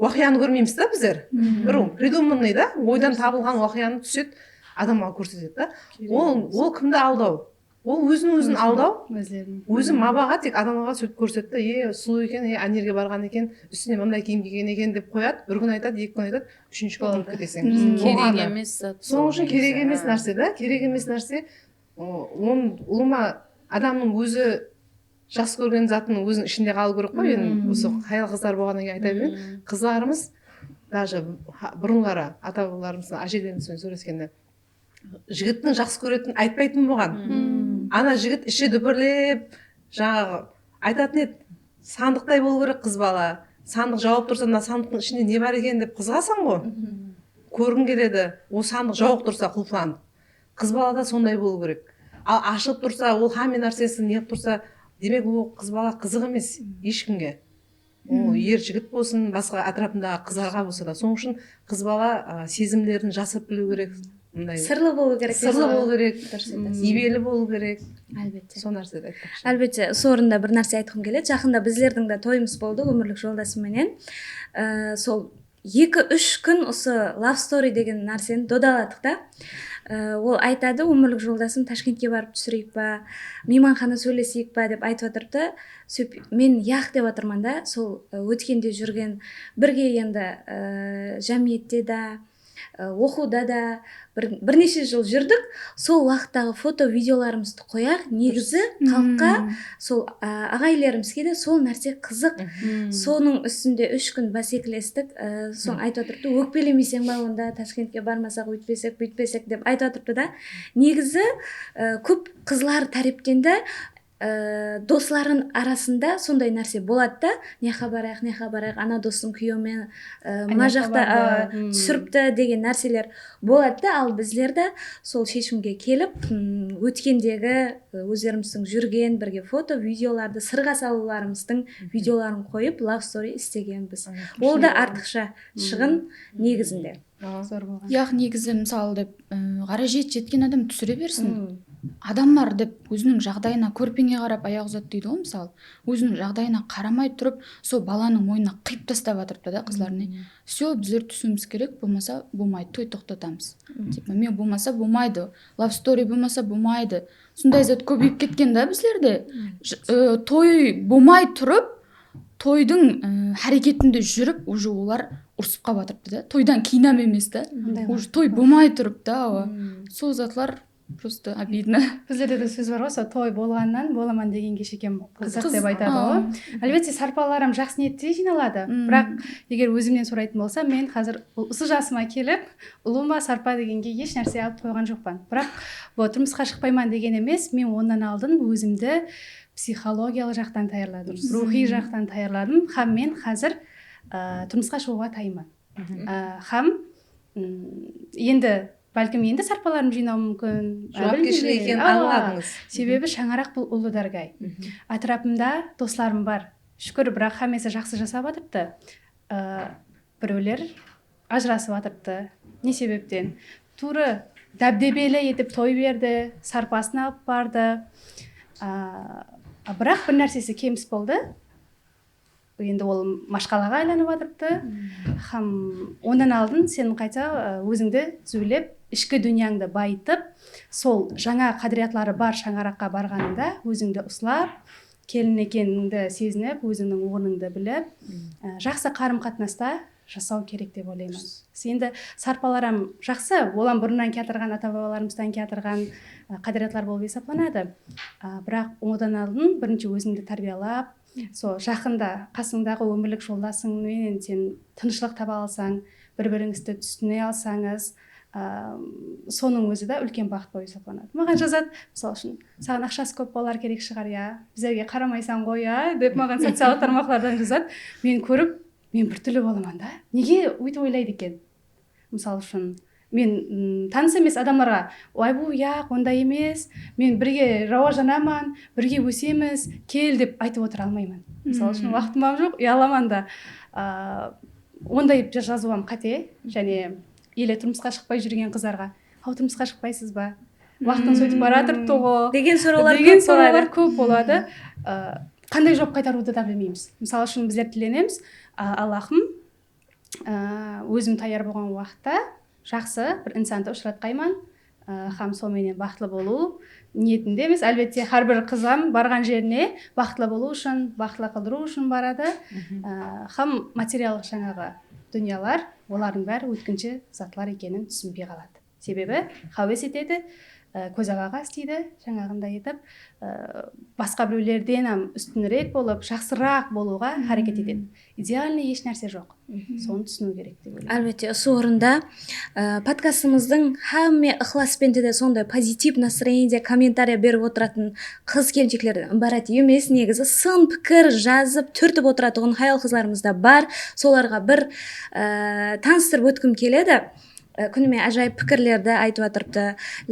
уақияны көрмейміз да біздер. Бір придуманный да, ойдан табылған уақияны түсет, адамға көрсетеді да. Ол кімді алдау? Ол өзін алдау. Өзі мабаға тек адамға сөйтіп көрсетті. Сұлу екен, ана жерге барған екен, үстіне мындай киім киген екен деп қояды. Бір күн айтады, екі күн айтады, үшінші күн ұмытып кетесің. Керек емес зат. Соның үшін керек емес нәрсе да, керек емес нәрсе. Оның ұлыма адамның өзі жақсы көрген затын өзінің ішінде қалу керек қой. Енді осы қайыл қыздар болғаннан кейін айта берейін. Қыздарымыз даже бұрынғары ата бабаларымыздың әжелерімізбен сөйлескенде жігіттің жақсы көретінін айтпайтын болған. Ана жігіт іші дүбірлеп жаңағы айтатын еді, сандықтай болу керек қыз бала. Сандық жауып тұрса, мына сандықтың ішінде не бар екен деп қызғасаң ғой. Көргің келеді, ол сандық жауып тұрса құлпыланып. Қыз балада сондай болу керек. Ал ашылып тұрса, ол хамин нәрсесі неғып тұрса, демек ол қыз бала қызық емес ешкімге. Ол ер жігіт болсын, басқа атрапындағы қыздарға болса да. Соның үшін қыз бала сезімдерін жасырып білу керек. Сырлы болу керек. Сырлы болу керек, ебелі болу керек. Әлбетте. Сол нәрсені айтпақшы. Әлбетте, сол орында бір нәрсе айтқым келеді. Жақында біздердің де тойымыз болды, өмірлік жолдасымменен. Сол 2-3 күн осы love story деген нәрсені додаладық та. Ол айтады, өмірлік жолдасым Ташкентке барып түсірейік па, мейманхана сөйлесейік па деп айтып отырды. Мен яқ деп отырмын да, сол өткенде жүрген бірге енді жәмиетте да, оқуда да бірнеше жыл жүрдік. Сол уақыттағы фото видеоларымызды қояқ, негізі халыққа, сол ағайларымызге де сол нәрсе қызық. Соның үстінде 3 күн бәсекелестік. Соң айтып отырды, өкпелемесең ба онда, Ташкентке бармасақ, өйтпесек, бүйтпесек деп айтып отырды да. Негізі көп қызлар тәрептенді. Досларын арасында сондай нәрсе болады да, неқа барайық, ана достың күйеуімен мына жақта түсіріпті деген нәрселер болады да. Ал біздерді сол шешімге келіп, өткендегі өздеріміздің жүрген бірге фото, видеоларды, сырға салуларымыздың видеоларын қойып, love story істегенбіз. Ол да артықша шығын негізінде. Яқ негізі мысалы деп қаражет жеткен адам түсіре берсін. Адамдар деп өзінің жағдайына көрпеңе қарап аяқ ұзат дейді ғой, мысалы. Өзінің жағдайына қарамай тұрып, сол баланың мойнына қиып тастап жатырыпты да қызларына. Все, біздер түсуіміз керек, болмаса болмайды, той тоқтатамыз. Мен болмаса болмайды, love story болмаса болмайды. Сондай зат көбейіп кеткен да біздерде. Той болмай тұрып, тойдың әрекетінде жүріп, уже олар ұрсып қалып жатырыпты да. Тойдан кейінам емес та. Уже той болмай тұрып та. Сол затлар просто обидно. Біздерде де сөз бар ғой, той болғаннан боламан дегенге шекем қызық деп айтады ғой. Әлбетте сарпаларым жақсы ниетте жиналады. Бірақ егер өзімнен сұрайтын болса, мен қазір осы жасыма келіп, ұлыма сарпа дегенге еш нәрсе алып қойған жоқпын. Бірақ тұрмысқа шықпайман деген емес, мен ондан алдын өзімді психологиялық жақтан даярладым, рухи жақтан даярладым. Һәм мен қазір тұрмысқа шығуға дайынмын. Һәм енді бәлкім енді сарпаларым жинау мүмкін. Жауапкершілік екенін аңладыңыз. Себебі шаңарақ бұл ұлы даргай. Атрапымда достарым бар. Шүкір, бірақ хамесі жақсы жасап жатырды. Біреулер ажырасып жатырды. Не себептен? Туры дәбдебелі етіп той берді, сарпасын алып барды. Бірақ бір нәрсесі кеміс болды. Енді ол машқалаға айланып жатырды. Һәм ондан алдын сен қайта өзіңді түзелеп, ішкі дүнияңды байытып, сол жаңа қадіриyatlары бар шаңараққа барғаныңда өзіңді ұслап, келін екеніңді сезініп, өзіңнің орныңды біліп, жақсы қарым-қатынаста жасау керек деп ойлаймын. Енді сарпаларым жақсы, олар бұрыннан келатырған, ата-бабаларымыздан келатырған қадіриyaтлар болып есептелінеді. Бірақ одан алдын бірінші өзіңді тәрбиелап, сол жақында қасыңдағы өмірлік жолдасыңмен сен тыныштық таба алсаң, бір-біріңізді түсіне алсаңыз, соның өзі де үлкен бақыт болып есептелінеді. Маған жазады, мысалы үшін, саған ақшасы көп балалар керек шығар, я, біздерге қарамайсың ғой, я, деп маған социалдық тармақтардан жазады. Мен көріп, мен біртүрлі боламын да. Неге өйтіп ойлайды екен? Мысалы үшін, мен таныс емес адамдарға, ой бұл яқ, ондай емес, мен бірге рауажанамын, бірге өсеміз, кел деп айтып отыра алмаймын. Мысалы үшін, уақытым жоқ, ұяламын да. Ондай жазуым қате, және еле тұрмысқа шықпай жүрген қыздарға, тұрмысқа шықпайсыз ба? Уақытың сөйтіп баратыр тоғы. Деген сұраулар көп болады. Қандай жоп қайтаруды да білмейміз. Мысалы үшін біздер тіленеміз, Аллахым өзім таяр болған уақытта жақсы бір инсанды ұшыратқаймын, һәм сонымен бақытлы болу ниетінде емес. Әлбетте әрбір қызым барған жеріне бақытлы болу үшін, бақытлы қылдыру үшін барады. Һәм материалдық жаңағы дүниялар, олардың бәрі өткінші затлар екенін түсінбей қалады. Себебі хәуес етеді, көз алаға істейді, жаңағындай етіп, басқа біреулерден үстінірек болып, жақсырақ болуға харекет етеді. Идеальный еш нәрсе жоқ. Соны түсіну керек деп ойлаймын. Әлбетте, осы орында подкастымыздың һәмме ықыласпен де сондай позитив настроениеде комментарий беріп отыратын қыз-келіншектерден ібарат емес, негізі сын пікір жазып түртіп отыратын хаял қызларымыз да бар. Соларға бір таныстырып өткім келеді. Күніме ажайып пікірлерді айтып отырыпты.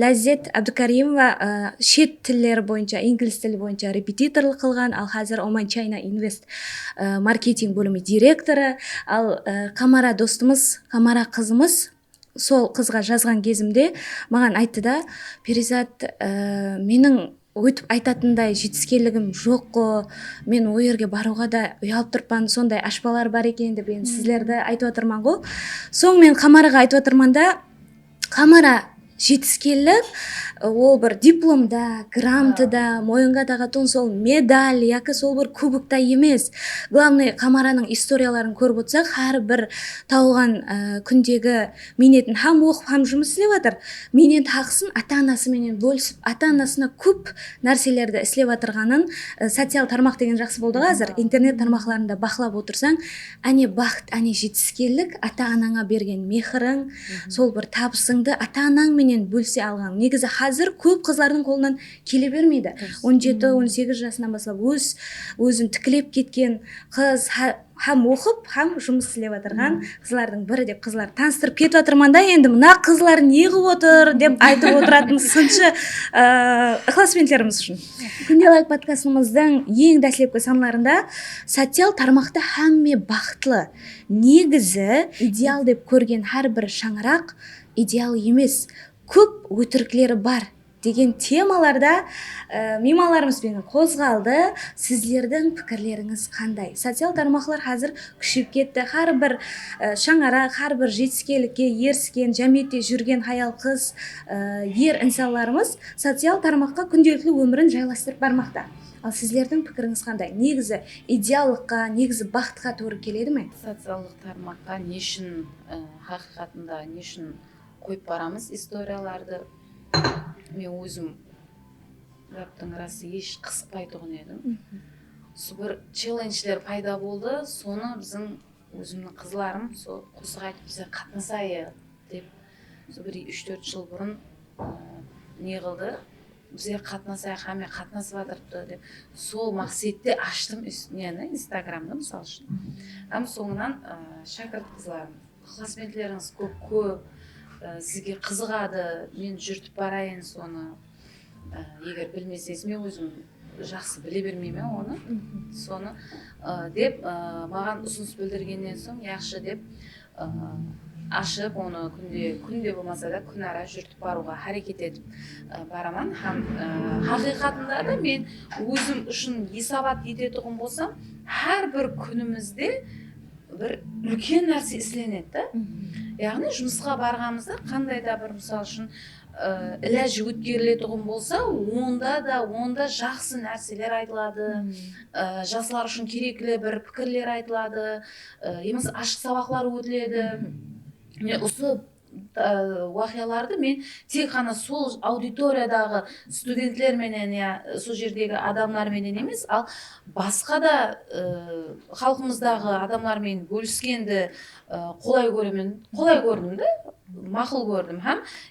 Ләззет Әбдікаримова шет тілдері бойынша, инглиз тілі бойынша репетиторлық қылған, ал қазір Oman China Invest маркетинг бөлімі директоры. Ал Қамара достымыз, Қамара қызымыз, сол қызға жазған кезімде маған айтты да, Перизат, менің өйтіп айтатындай жетіскерлігім жоқ қой, мен ол жерге баруға да ұялып тұрпан, сондай ашпалар бар екен деп енді сіздерді айтып отырман ғой. Соң мен Қамараға айтып отырман да, Қамара жетіскерлік ол бір дипломда, грамотада, мойынға тағатын сол медаль, яки сол бір кубокта емес. Главный Қамараның историяларын көріп отырсақ, әр бір тауған күндегі минетін һәм оқып, һәм жұмыс істеп жатыр. Минет хақсын ата-анасымен бөлісіп, ата-анасына көп нәрселерді істеп жатырғанын социал тармақ деген жақсы болды қазір. Интернет тармақларында бақылап отырсаң, әне бақыт, әне жетіскерлік, ата-анаңа берген мехірің, сол бір табысыңды ата-анаңменен бөлісе алған. Негізі қазір көп қыздардың қолынан келе бермейді. 17-18 жасынан бастап өзін тікілеп кеткен қыз, һәм оқып, һәм жұмыс істеп отырған қызлардың бірі деп қызлар таныстырып кетіп жатырман да, енді мына қызлар не қылып отыр деп айтып отыратын сыншы ықыласпеншілеріміз үшін. Күнде лайк подкастымыздың ең дәлепкі саналарында социал тармақта һәмме бақытлы. Негізі идеал деп көрген әрбір шаңырақ идеал емес, көп өтіріктері бар деген темаларда мемаларымызбен қозғалды. Сіздердің пікірлеріңіз қандай? Социал тармақлар қазір күшіп кетті. Әрбір шаңарақ, әрбір жетіскелікке еріскен, жәмиетте жүрген хаял қыз, ер инсанларымыз социал тармаққа күнделікті өмірін жайластырып бармақта. Ал сіздердің пікіріңіз қандай? Негізі идеалыққа, негізі бақытқа тура келеді ме? Социалдық тармаққа не үшін хақиқатында не үшін қойып барамыз историяларды? Мен өзім раптың расы еш қысықпай тұғын едім. Сол бір челленджлер пайда болды, соны біздің өзімнің қызларым қосыға айтып бізде қатынасайық деп, сол бір 3-4 жыл бұрын не қылды, бізге қатынасайық, хаме қатынасып жатырыпты деп сол мақсатте аштым нені инстаграмды мысалы үшін. Ам соңынан шәкірт қызларым, классмейтлеріңіз көп, сізге қызығады, мен жүртіп барайын соны, егер білмесеңіз, мен өзім жақсы біле бермеймін оны, соны деп маған ұсыныс білдіргеннен соң яқшы деп ашып оны күнде болмаса да күн ара жүртіп баруға харекет етіп бараман. Хақиқатында да мен өзім үшін есабат ететұғым болсам, әрбір күнімізде бір үлкен нәрсе ісленеді. Яғни жұмысқа барғанымызда қандай да бір мысал үшін іләж өткерілетұғым болса, онда жақсы нәрселер айтылады, жасылар үшін керекілі бір пікірлер айтылады, емес ашық сабақлар өтіледі. Осы уақияларды мен тек қана сол аудиториядағы студенттерменен, сол жердегі адамдарменен емес, ал басқа да халқымыздағы адамдармен бөліскенді қолай көрдім да, мақұл көрдім.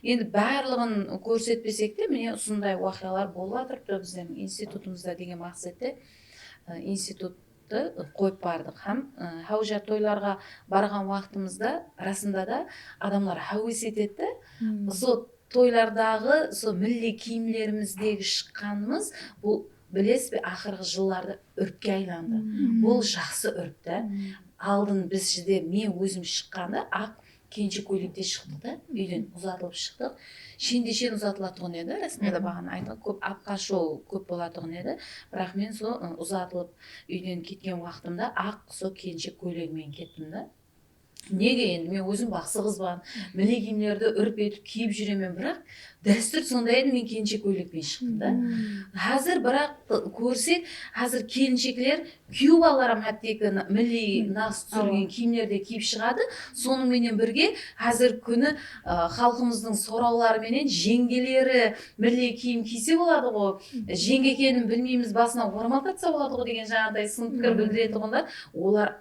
Енді барлығын көрсетпесек те, міне осындай уақиялар болып жатырыпты біздің институтымызда деген мақсатта институтты қойып бардық. Хаужа тойларға барған уақытымызда расында да адамдар хауес етеді. Сол тойлардағы сол милли киімдеріміздегі шыққанымыз, бұл білесіз бе, ақырғы жылларда үрпке айланды. Бұл жақсы үрпті. Алдын біз мен өзім шыққанда ақ кенже көйлекте шықтық та, үйден ұзатылып шықтық. Шен ұзатылатығын еді, расында да бағана айтқан көп апқа шоу көп болатығын еді, бірақ мен сол ұзатылып үйден кеткен уақытымда ақ сол кенже көйлегімен кеттім да. Неге енді мен өзім бақсы қызбан, милли киімдерді үрп етіп киіп жүремін, бірақ дәстүр сондай еді, мен келіншек көйлекпен шықтым да. Қазір бірақ көрсек, қазір келіншектер күйеу балаларым әттегі милли нағыз түсірілген киімдерде киіп шығады. Сонымен бірге қазір күні халқымыздың сорауларыменен жеңгелері милли киім кисе болады ғой, жеңге екенін білмейміз, басына орамал тартса болады ғой деген жаңағыдай сын пікір білдіретұғындар. Олар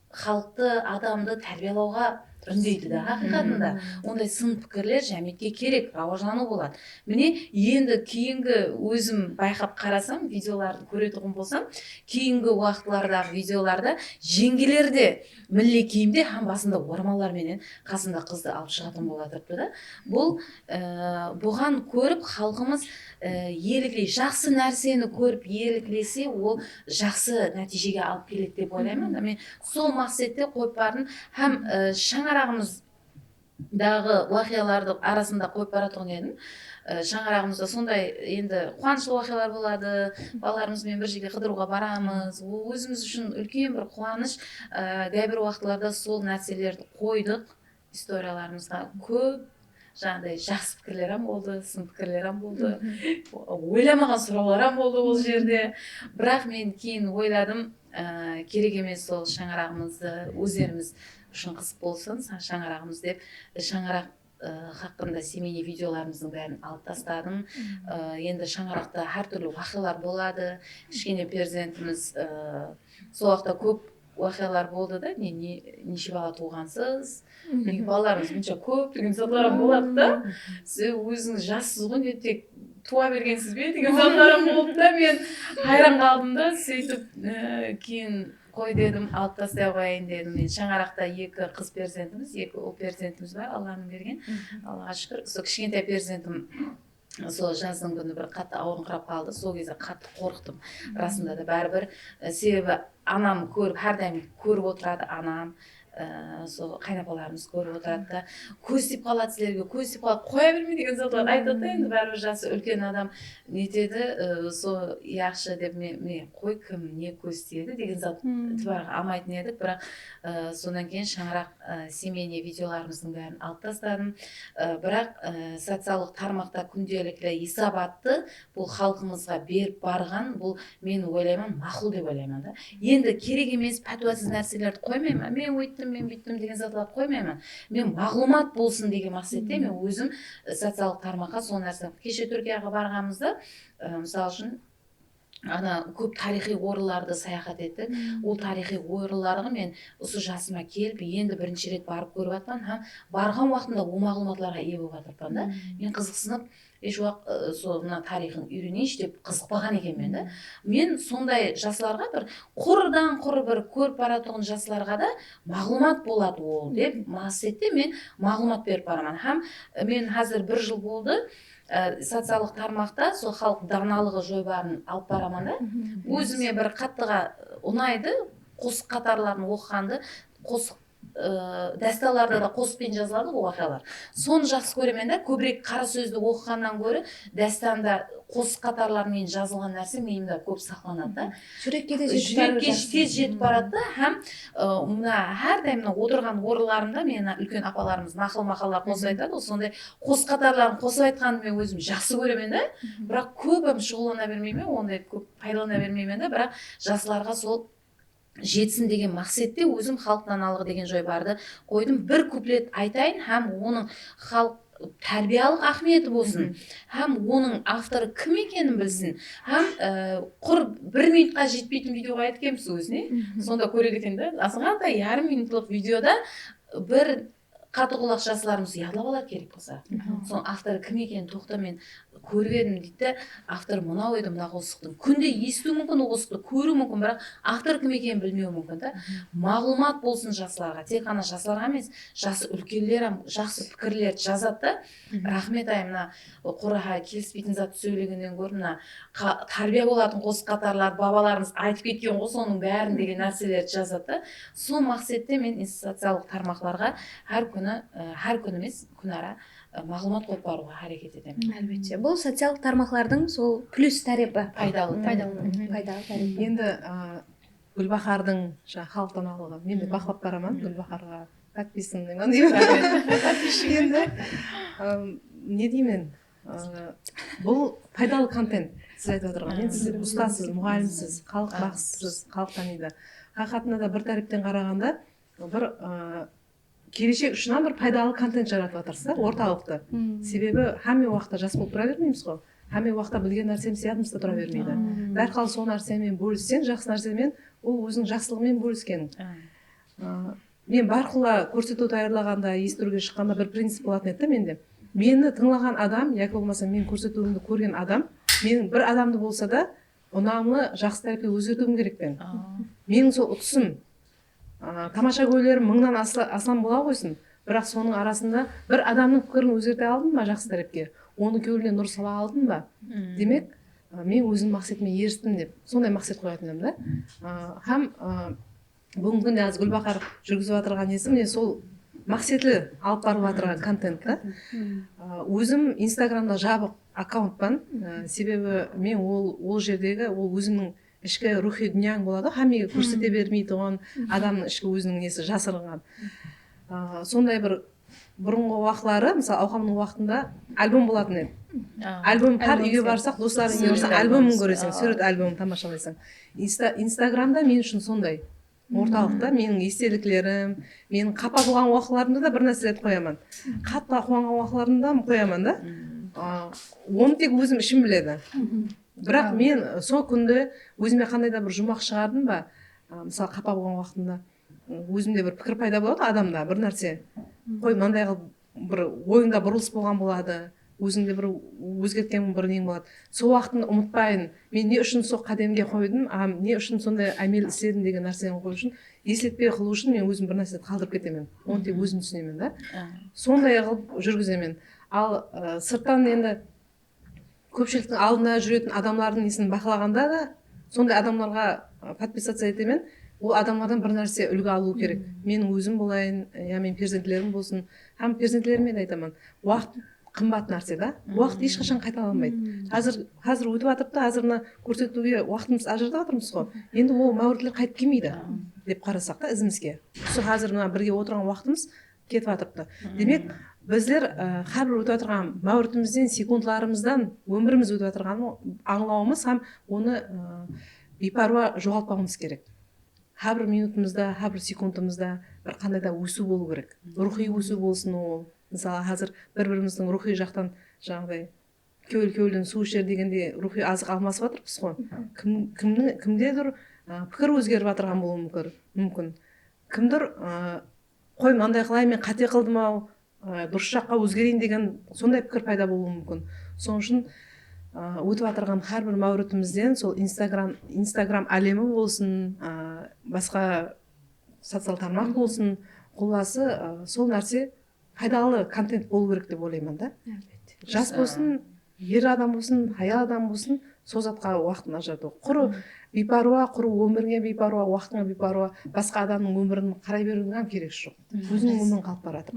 халықты, адамды тәрбиелауға үндейді да, хақиқатында. Ондай сын пікірлер жәметке керек, рауажлану болады. Міне, енді кейінгі өзім байқап қарасам, видеоларды көретұғым болсам, кейінгі уақытлардағы видеоларда жеңгелерде милли киімде басында орамалдарменен қасында қызды алып шығатын болатырды да. Бұл бұған көріп халқымыз еліклей, жақсы нәрсені көріп еліклесе, ол жақсы нәтижеге алып келеді деп ойлаймын. Мен сол мақсатте қойып бардым. Шаңырағымыздағы уақияларды арасында қойып баратығын едім. Шаңырағымызда сондай енді қуанышлы уақиялар болады, балаларымызбен бір жерге қыдыруға барамыз. Өзіміз үшін үлкен бір қуаныш. Кейбір уақытларда сол нәрселерді қойдық, историяларымызға көп жаңағыдай жақсы пікірлер болды, сын пікірлер болды, ойламаған сұраулар болды ол жерде. Бірақ мен кейін ойладым, керек емес сол шаңырағымызды өздеріміз үшін қызық болсын, шаңырағымыз деп, шаңырақ хақында семейный видеоларымыздың бәрін алып тастадым. Енді шаңырақта әртүрлі уақиялар болады. Кішкене перзентіміз сол уақытта көп уақиялар болды да, неше бала туғансыз, балаларымыз мұнша көп деген заттарым болады да. Сіз өзіңіз жассыз ғой, тек туа бергенсіз бе деген заттарым болды да. Мен хайран қалдым да, сөйтіп кейін қой дедім, алып тастай қояйын дедім. Мен шаңырақта 2 қыз перзентіміз, 2 ұл перзентіміз бар, Алланың берген. Аллаға шүкір. Сол кішкентай перзентім сол жаздың күні бір қатты ауырыңқырап қалды. Сол кезде қатты қорықтым. Расында да бәрібір, себебі анам көріп, әрдайым көріп отырады анам. Сол қайнапаларымыз көріп отырады да, көз тиіп қалады сілерге, көз тиіп қалады, қоя берме деген заттар айтады да. Енді бәрібір жасы үлкен адам нетеді, сол яқшы деп мен қой кім не көз тиеді деген зат тіпарға алмайтын едік. Бірақ содан кейін шаңырақ семейный видеоларымыздың бәрін алып тастадым. Бірақ социалдық тармақта күнделікті есабатты бұл халқымызға беріп барған, бұл мен ойлаймын мақұл деп ойлаймын да. Енді керек емес пәтуасыз нәрселерді қоймаймын. Мен өйттім, мен биттім деген заттарды қоймаймын. Мен мағлұмат болсын деген мақсатта мен өзім социалдық тармаққа сол нәрсе. Кеше Түркияға барғанымызда, мысалы үшін ана көп тарихи орынларды саяхат еттік. Ол тарихи орынларға мен осы жасыма келіп енді бірінші рет барып көріп жатқан, һәм барған уақытында ол мағлұматларға ие болып жатырмын да. Мен қызықсынып еш уақыт сол мына тарихын үйренейінші деп қызықпаған екенмін да. Мен сондай жасларға бір құрыдан құры бір көріп баратқан жасларға да мағлұмат болады ол деп мақсатта мен мағлұмат беріп барамын. Һәм мен қазір 1 жыл болды социалдық тармақта сол халық даналығы жойбарын алып барамын да. Өзіме бір қаттыға ұнайды, қосық қатарларын оқығанды, қосық дәсталарда да қосықпен жазылады бұл оқиғалар. Соны жақсы көремін да, көбірек қара сөзді оқығаннан гөрі дәстанда қосық қатарлармен жазылған нәрсе миымда көп сақталанады да. Жүрекке де Жүрекке тез жетіп барады да. Һәм мына әрдайым отырған орындарымда мен үлкен апаларымыз нақыл-мақалдар қосып айтады, ол сондай қосық қатарларын қосып айтқанды мен өзім жақсы көремін да. Бірақ көбім шұғылдана бермеймін, ондай көп пайдалана бермеймін да, бірақ жасларға сол жетсін деген мақсатта өзім халық даналығы деген жойбарды қойдым. Бір куплет айтайын, һәм оның халық тәрбиялық ахметі болсын, һәм оның авторы кім екенін білсін, һәм құр 1 минутқа жетпейтін видеоға айткенбіз өзіне. Сонда көреді екен да. Азғантай ярым минутлық видеода бір қатты құлақ жасларымыз ұялап алар керек болса. Соның авторы кім екенін тоқта мен көріп едім дейді. Автор мынау еді, мына қосықтың. Күнде есту мүмкін, ол қосықты көру мүмкін, бірақ автор кім екенін білмеу мүмкін да. Мағлұмат болсын жасларға. Тек қана жасларға емес, жасы үлкендер жақсы пікірлерді жазады да. Рахмет ай, мына қораға келіспейтін зат сөйлегеннен гөрі мына тарбия болатын қосық қатарлар бабаларымыз айтып кеткен ғой, соның бәрін деген нәрселерді жазады да. Сол мақсатта мен социалдық тармақларға әр күні емес, күнара мағлұмат қойып баруға әрекет етемін. Әлбетте. Бұл социалдық тармақлардың сол плюс тарапы. Пайдалы тарапы. Енді Гүлбахардың халық даналығы, мен де бақылап барамын Гүлбахарға. Подписанмын деймін. Енді не деймін? Бұл пайдалы контент. Сіз айтып отырған. Енді сіз ұстазсыз, мұғалімсіз, халық бақсысыз, халық таниды. Хақиқатында да бір тараптан қарағанда бір келешек үшін бір пайдалы контент жаратып жатырсыздар орталықты. Себебі һәме уақытта жас болып тұра бермейміз ғой. Һәме уақытта білген нәрсеміз ядымызда тұра бермейді. Дәрқал сол нәрсемен бөліссең, жақсы нәрсемен, ол өзінің жақсылығымен бөліскен. Мен барқұла көрсету даярлағанда, естіруге шыққанда бір принцип болатын еді менде. Мені тыңлаған адам, яки болмаса мен көрсетуімді көрген адам, менің бір адамды болса да, ұнамлы жақсы тәріпке өзгертуім керекпен. Менің сол ұтысым, тамаша көйлерім 1000-нан асан бола қойсын, бірақ соның арасында бір адамның пікірін өзгерте алдым ба жақсы тәріпке, оны көңіліне нұр сала алдым ба, демек мен өзім мақсатыма ерістім деп сондай мақсат қоятын едім да. Һәм бүгінгі күнде аз Гүлбахар жүргізіп отырған несі міне сол мақсатлы алып барып отырған контент та. Өзім Инстаграмда жабық аккаунтпан, себебі мен ол жердегі ол өзімнің ішкі рухи дүнияң болады, һәмеге көрсете бермейді оған, адамның ішкі өзінің несі жасырынған. Сондай бір бұрынғы уақытлары, мысалы ауқамның уақытында альбом болатын еді. Альбом пар үйге барсақ, достарың үйге барсақ, альбомын көресің, сурет альбомын тамашалайсың. Инстаграмда мен үшін сондай орталықта менің естеліклерім, менің қапа болған уақытларымда да бір нәрселерді қоямын. Қатты қуанған уақытларымда қоямын да. Оны тек өзім ішім біледі. Бірақ мен сол күнді өзіме қандай да бір жұмақ шығардым ба, мысалы қапа болған уақытында өзімде бір пікір пайда болады адамда, бір нәрсе. Қой, мынандай бір ойыңда бұрылыс болған болады, өзіңде бір өзгерткен бір нең болады. Сол уақытын ұмытпайын, мен не үшін сол қадемге қойдым, не үшін сондай әмел істедім деген нәрсені қою үшін, есілтпей қылу үшін мен өзім бір нәрсе қалдырып кетемін. Оны тек өзім түсінемін да. Сондай қылып жүргіземін. Ал сырттан енді көпшіліктің алдында жүретін адамлардың несін бақылағанда да сондай адамдарға подписаться етемін. Ол адамдардан бір нәрсе үлгі алу керек. Менің өзім болайын, мен перзентлерім болсын, һәм перзентлеріме де айтамын. Уақыт қымбат нәрсе да. Уақыт ешқашан қайталанбайды. Қазір өтіп жатыр да, қазірні көрсетуге уақытымыз ажыртып жатырмыз ғой. Енді ол мәуірлер қайтып келмейді деп қарасақ та ізімізге. Осы қазір бірге отырған уақытымыз кетіп жатыр да. Демек, біздер әрбір өтіп отырған мәуіртімізден, секундаларымыздан өміріміз өтіп отырғанын аңлауымыз һәм оны бейпаруа жоғалтпауымыз керек. Әрбір минутымызда, әрбір секундымызда бір қандай да өсу болу керек. Рухи өсу болсын ол. Мысалы, қазір бір-біріміздің рухи жақтан жаңағыдай кеуілден су ішер дегенде рухи азық алмасып жатырмыз ғой. Кімдедір пікір өзгеріп жатырған болуы мүмкін. Кімдір қой мынандай қылай, мен қате қылдым ау, дұрыс жаққа өзгерейін деген сондай пікір пайда болуы мүмкін. Соның үшін өтіп жатырған әрбір мәуретімізден сол инстаграм әлемі болсын, басқа социал тармақ болсын, қоласы сол нәрсе пайдалы контент болу керек деп ойлаймын да. Жас болсын, ер адам болсын, аял адам болсын, сол затқа уақытын ажырату. Құры бейпаруа, құры өміріңе бейпаруа, уақытыңа бейпаруа, басқа адамның өмірін қарай берудің керегі жоқ. Өзіңнің өмірің қалып бара жатыр.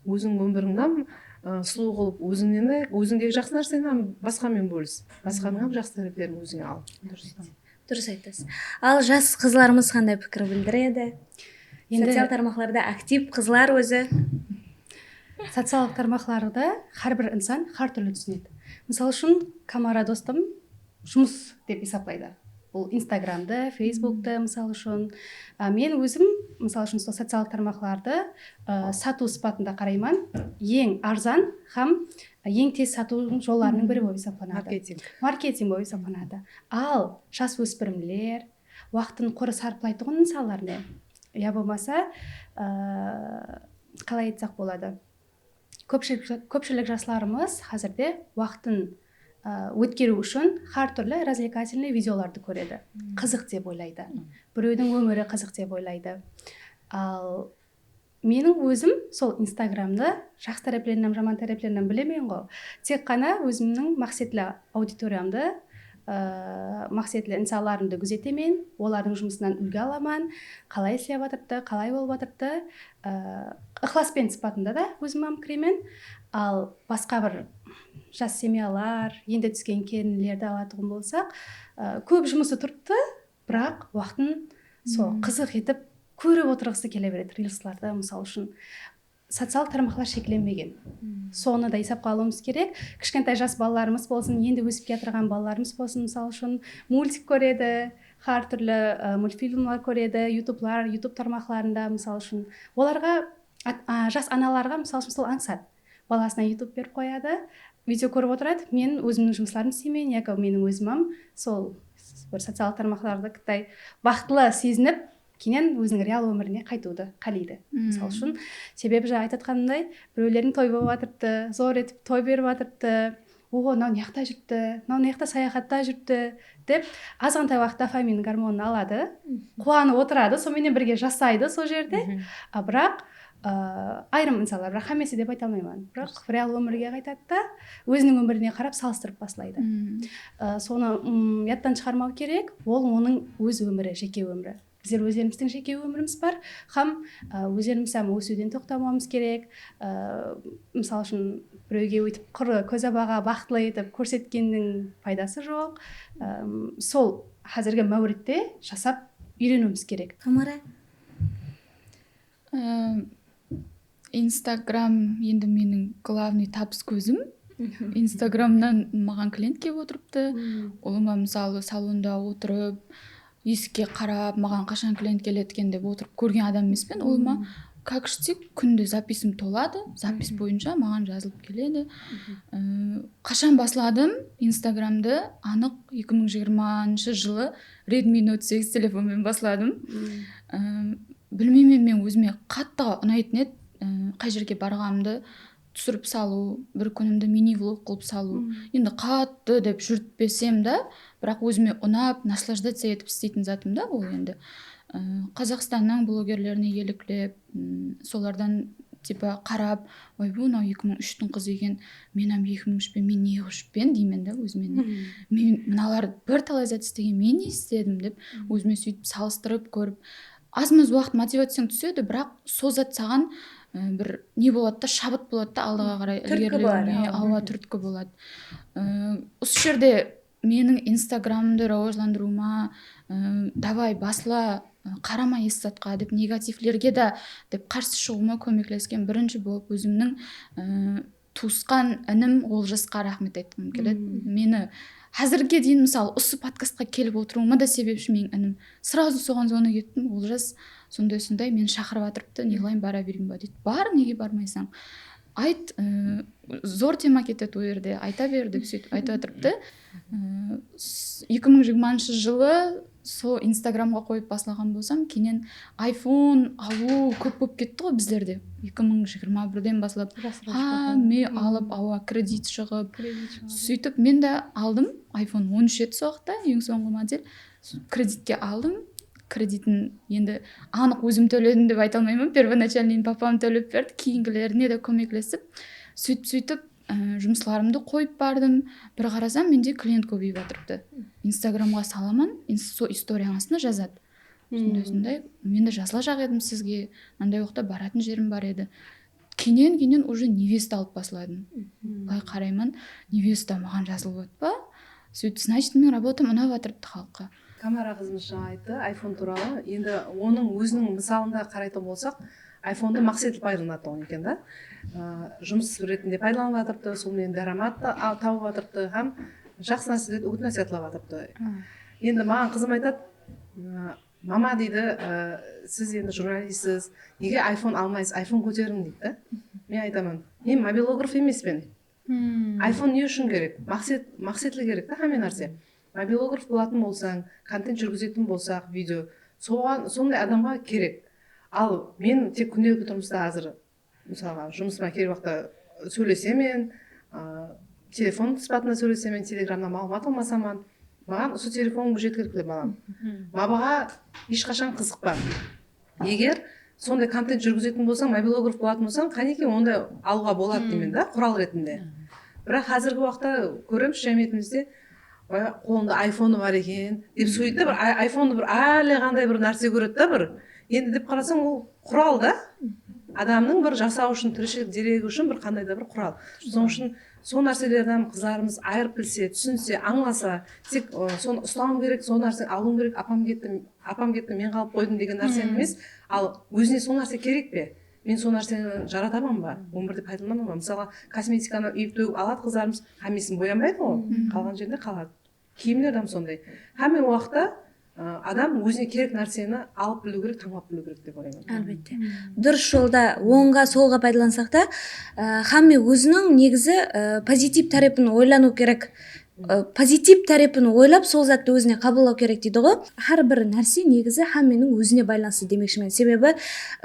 Өзіңнің өміріңнен сұлу қылып, өзіңдегі жақсы нәрсені басқамен бөліс. Басқаның жақсы тәрбиелерін өзіңе ал. Дұрыс айтасыз. Ал жас қызларымыз қандай пікір білдіреді? Социал тармақларда актив қызлар өзі социалдық тармақларды әрбір инсан әртүрлі түсінеді. Мысалы үшін камара достым жұмыс деп есептейді. Бұл инстаграмды, фейсбукты мысалы үшін. Мен өзім мысалы үшін социалдық тармақларды сату сипатында қараймын. Ең арзан һәм ең тез сату жолдарының бірі болып есептелінеді. Маркетинг болып есептелінеді. Ал жасөспірімдер уақытын құры сарпылайтын мысалдар не? Я болмаса қалай айтсақ болады? Көпшілік жастарымыз қазірде уақытын өткеру үшін әртүрлі развлекательный видеоларды көреді. Қызық деп ойлайды. Біреудің өмірі қызық деп ойлайды. Ал менің өзім сол инстаграмды жақсы тараптарынан, жаман тараптарынан білемін ғой. Тек қана өзімнің мақсатлы аудиториямды, мақсатлы инсаларымды күзетемін, олардың жұмысынан үлгі аламын, қалай істеп жатырды, қалай болып жатырды, ықыласпен сипатында да өзім кіремін. Ал басқа бір жас семьялар, енді түскен келіндерді алатын болсақ, көп жұмысы тұрды, бірақ уақытын сол қызық етіп көріп отырғысы келе береді рилстарды. Мысалы үшін социал тармақлар шекленбеген. Соны да есепке алуымыз керек. Кішкентай жас балаларымыз болсын, енді өсіп келе балаларымыз болсын, мысалы үшін мультик көреді, әртүрлі мультфильмлар көреді, YouTube тармақларында, мысалы үшін оларға жас аналарға мысалы үшін сол аңсат. Баласына YouTube беріп қояды, видео көріп отырады. Мен өзімнің жұмыстарымды істеймін, яки менің өзімім сол бір социал тармақларды қытай бақытлы сезініп, кейін өзінің реал өміріне қайтуды қалайды. Мысалы үшін, себебі жаңа айтатқанымдай, біреулердің той болып жатырды, зор етіп той беріп жатырды, мынау неқта жүрді, мынау неқта саяхатта жүрді деп, азғантай уақытта дофамин гормонын алады, қуанып отырады, сонымен бірге жасайды сол жерде. Бірақ айрым инсандар, бірақ хамесі деп айта алмаймын. Бірақ реал өмірге қайтады да, өзінің өміріне қарап салыстырып бастайды. Соны яттан шығармау керек, ол оның өз өмірі, жеке өмірі. Біздер өздеріміздің жеке өміріміз бар, һәм өздеріміз өсуден тоқтамауымыз керек. Мысалы үшін біреуге өйтіп құры көзабаға бақытлы етіп көрсеткеннің пайдасы жоқ. Сол қазіргі мәуретте жасап үйренуіміз керек. Камара? Инстаграм енді менің главный табыс көзім. Инстаграмнан маған клиент келіп отырыпты. Олыма мысалы салонда отырып, есікке қарап, маған қашан клиент келеді екен деп отырып көрген адам емеспін. Олыма как ішсе күнде записім толады, запис бойынша маған жазылып келеді. Қашан басладым инстаграмды, анық 2020 жылы Redmi Note 8 телефонмен басладым. Білмеймін, мен өзіме қаттыға ұнайтын еді, қай жерге барғанымды түсіріп салу, бір күнімді мини-влог қылып салу. Енді қатты деп жүртпесем да, бірақ өзіме ұнап, наслаждаться етіп істейтін затым да бұл енді. Қазақстанның блогерлеріне еліктеп, солардан типа қарап, ой, бұл 2003-тің қызы екен, мен 2003-пен, мен не үшпен деймін да өзіме. Мен мыналар бір талай зат істеген, мен не істедім деп, өзіме сөйтіп салыстырып көріп, аз-маз уақыт мотивацияң түседі, бірақ сол зат саған бір не болады да, шабыт болады да, алдыға қарай ілгерілеуіне, ауа түрткі болады. Осы жерде менің инстаграмымды рауажландыруыма, давай басла, қарама еш затқа деп, негативлерге да деп қарсы шығуыма көмектескен бірінші болып өзімнің туысқан інім Олжасқа рахмет айтқым келеді. Мені қазірге дейін мысалы осы подкастқа келіп отыруыма да себепші менің інім. Сразу соған звонок еттім, Олжас сондай мен шақырып жатырыпты, не қылайын, бара берейін ба дейді. Бар, неге бармайсың? айт, зор тема кетеді ол жерде, айта бер деп сөйтіп айтып отырыпты. 2020 жылы сол инстаграмға қойып бастаған болсам, кейіннен iPhone алу көп болып кетті ғой біздерде. 2021-ден бастап мен алып ауа кредит шығып, сөйтіп мен де алдым iPhone 13 еді сол уақытта, ең соңғы модель. Кредитке алдым. Кредитін енді анық өзім төледім деп айта алмаймын. Первоначальный папам төлеп берді, кейінгілеріне де көмектесіп, сөйтіп жұмысларымды қойып бардым. Бір қарасам, менде клиент көбейіп жатырыпты. Инстаграмға саламын, сол историяның астына жазады. Сондай, мен де жазыла жақ едім сізге, мынандай уақытта баратын жерім бар еді. Кейіннен уже невеста алып басыладым. Былай қараймын, невеста маған жазылып өтті ба? Сөйтіп, значит, мен работам ұнап жатырыпты халыққа. Камара қызымыз жаңа айтты iPhone туралы. Енді оның өзінің мысалында қарайтын болсақ, iPhone-ды мақсатты пайдаланатын екен да. Жұмыс ретінде пайдаланып жатырыпты, сонымен дарамат тауып жатырыпты, һәм жақсы нәрселерді үгіт насихаттап жатырыпты. Енді маған қызым айтады, мама дейді, сіз енді журналистсіз, неге iPhone алмайсыз, iPhone көтерің дейді. Мен айтамын, мен мобилограф емеспін. iPhone не үшін керек? Мақсатлы керек та һәме нәрсе. Мобилограф болатын болсаң, контент жүргізетін болсақ, видео, сондай адамға керек. Ал мен тек күнделікті тұрмыста қазір, мысалға, жұмысыма керек уақытта сөйлесемен, телефон сұхбатында сөйлесемен, телеграмнан мағлұмат алмасамын, маған осы телефон жеткілікті балам. Бабаға ешқашан қызықпа. Егер сондай контент жүргізетін болсаң, мобилограф болатын болсаң, қанекей ондай алуға болады деймін да, құрал ретінде. Бірақ қазіргі уақытта көреміз жәмиетімізде қолында iPhone бар екен деп сөйтіп бір iPhone-ды бір әлі қандай бір нәрсе көреді да бір. Енді деп қарасаң ол құрал да. Адамның бір жасау үшін, тіршілік дерегі үшін бір қандай да бір құрал. Соның үшін сол нәрселерден қыздарымыз айырып білсе, түсінсе, аңласа, тек соны ұстауым керек, сол нәрсені алуым керек, апам кетті, мен қалып қойдым деген нәрсені емес, ал өзіне сол нәрсе керек пе? Мен сол нәрсені жаратамын ба? Өмірде пайдаланамын ба? Мысалға, косметиканы үйіп төгіп алады қыздарымыз, һәмесін боянбайды ғой, қалған жерде қалады. Киімдер де сондай. Һәме уақытта адам өзіне керек нәрсені алып білу керек, таңдап білу керек деп ойлаймын. Әлбетте. Дұрыс жолда оңға солға пайдалансақ та, һәме өзінің негізі позитив тарапын ойлану керек. Позитив тарапын ойлап, сол затты өзіне қабылдау керек дейді ғой. Har бір нәрсе негізі һәмменің өзіне байланысты демекшімін. Себебі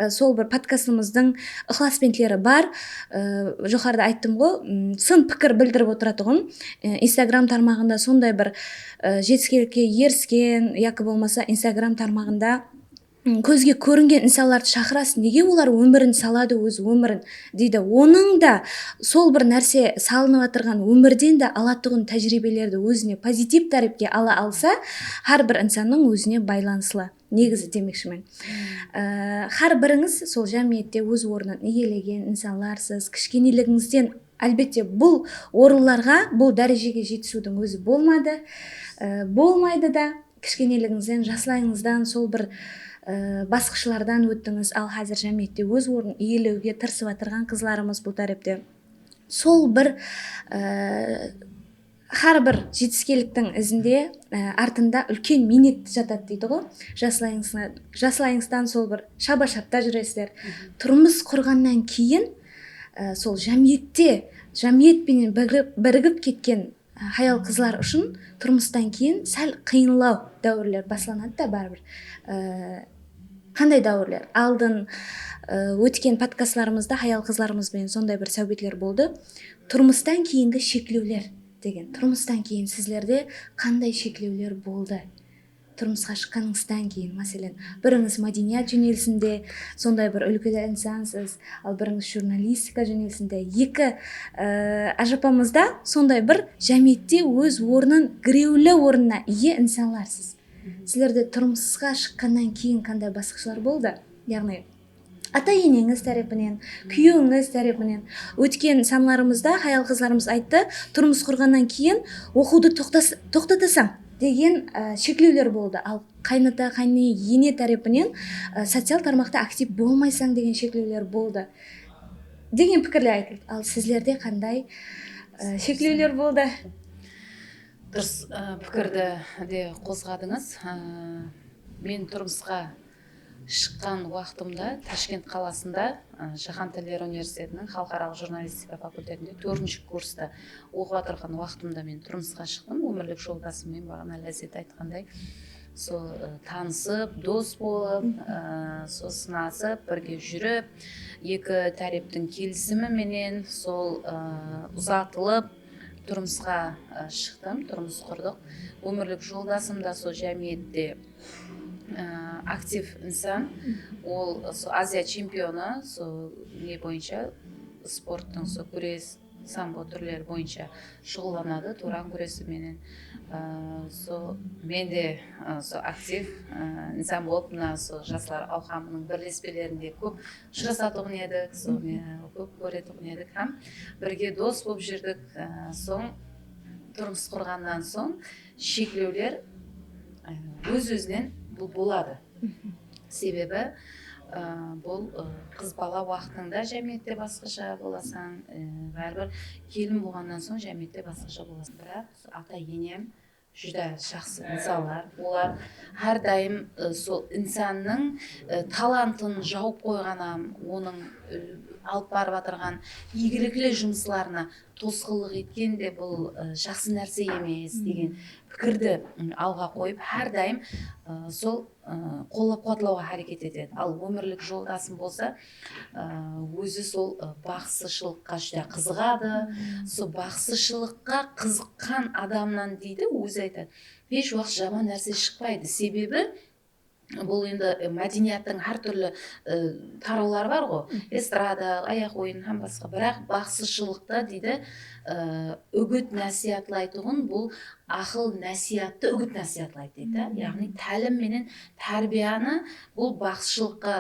сол бір подкастымыздың ықыласпентлері бар. Жоғарыда айттым ғой, сын пікір білдіріп отыратұғын. Инстаграм тармағында сондай бір жетістікке еріскен, яки болмаса Инстаграм тармағында көзге көрінген инсандарды шақырасың, неге олар өмірін салады, өз өмірін дейді. Оның да сол бір нәрсе салынып отырған өмірден де алатұғын тәжірибелерді өзіне позитив тарапке ала алса, har бір инсанның өзіне байланысылы негізі демекшімін. Har біріңіз сол жәмиетте өз орнын иелеген инсанларсыз, кішкенелігіңізден әлбетте бұл орынларға, бұл дәрежеге жетісудің өзі болмайды да, кішкенелігіңізден, жасылайыңыздан сол бір басқышылардан өттіңіз, ал қазір жәмиетте өз орнын иелеуге тырысып отырған қызларымыз бұл тарапте. Сол бір har бір жетіскеліктің ізінде артында үлкен минет жатады дейді ғой. Жасылайыңыздан сол бір шаба-шапта жүресіздер. Тұрмыс құрғаннан кейін сол жәмиетпенен бірігіп кеткен хаял қызлар үшін тұрмыстан кейін сәл қиынлау дәуірлер басыланады да бәрібір. Қандай дәуірлер? Алдын өткен подкастларымызда хаял қызларымызбен сондай бір сәубетлер болды. Тұрмыстан кейінгі шектеулер деген. Тұрмыстан кейін сіздерде қандай шектеулер болды? Тұрмысқа шыққаныңыздан кейін, мәселен, біріңіз мәдениет жөнелісінде сондай бір үлгілі инсансыз, ал біріңіз журналистика жөнелісінде. Екі ажапамызда сондай бір жәмиетте өз орнын, гіреулі орнына ие инсанларсыз. Сіздерде тұрмысқа шыққаннан кейін қандай басқышылар болды? Яғни ата-енеңіз тарапынан, күйеуіңіз тарапынан. Өткен санларымызда хаял қызларымыз айтты, тұрмыс құрғаннан кейін оқуды тоқтатасың деген шектеулер болды. Ал қайната, қайне, ене тарапынан социал тармақта актив болмайсаң деген шектеулер болды. Деген пікірлер айтылды. Ал сіздерде қандай шектеулер болды? Дұрыс пікірді де қозғадыңыз. Мен тұрмысқа шыққан уақытымда Ташкент қаласында Жаһан тілдері университетінің халықаралық журналистика факультетінде 4-ші курста оқып отырған уақытымда мен тұрмысқа шықтым. Өмірлік жолдасыммен бағана Ләззат айтқандай сол танысып, дос болып, сол сынасып, бірге жүріп, екі тараптың келісіміменен сол ұзатылып тұрмысқа шықтым, тұрмыс құрдық. Өмірлік жолдасым да сол жәмиетте актив инсан. Ол Азия чемпионы, сол не бойынша спорттың сол күрес, самбо түрлері бойынша шұғылданады, туран күресіменен. Мен де актив инсан болып, сол жастар алқамының бірлеспелерінде көп ұшырасатын едік, көп көретін едік, бірге дос болып жүрдік. Соң тұрмыс құрғаннан соң шектеулер өз-өзінен бұл болады. Себебі бұл қыз бала уақытында жәмиетте басқаша боласың, бәрібір келін болғаннан соң жәмиетте басқаша боласың. Бірақ ата-енем жүдә жақсы инсанлар. Олар әрдайым сол инсанның талантын жауып қойғанам, оның алып барып отырған игіліклі жұмысларына тосқылық еткен де бұл жақсы нәрсе емес деген пікірді алға қойып, әрдайым сол қолап қуатлауға әрекет етеді. Ал өмірлік жолдасым болса, өзі сол бақсышылыққа жүдә қызығады. Сол бақсышылыққа қызыққан адамнан дейді, өзі айтады, еш уақыт жаман нәрсе шықпайды. Себебі бұл енді мәдениеттің әртүрлі тараулары бар ғой, эстрада, аяқ ойын һәм басқа. Бірақ бақсышылықта дейді, үгіт насихатлайтұғын бұл ақыл насихатты үгіт насихатлайды дейді. Яғни тәлім менен тәрбияны бұл бақсышылыққа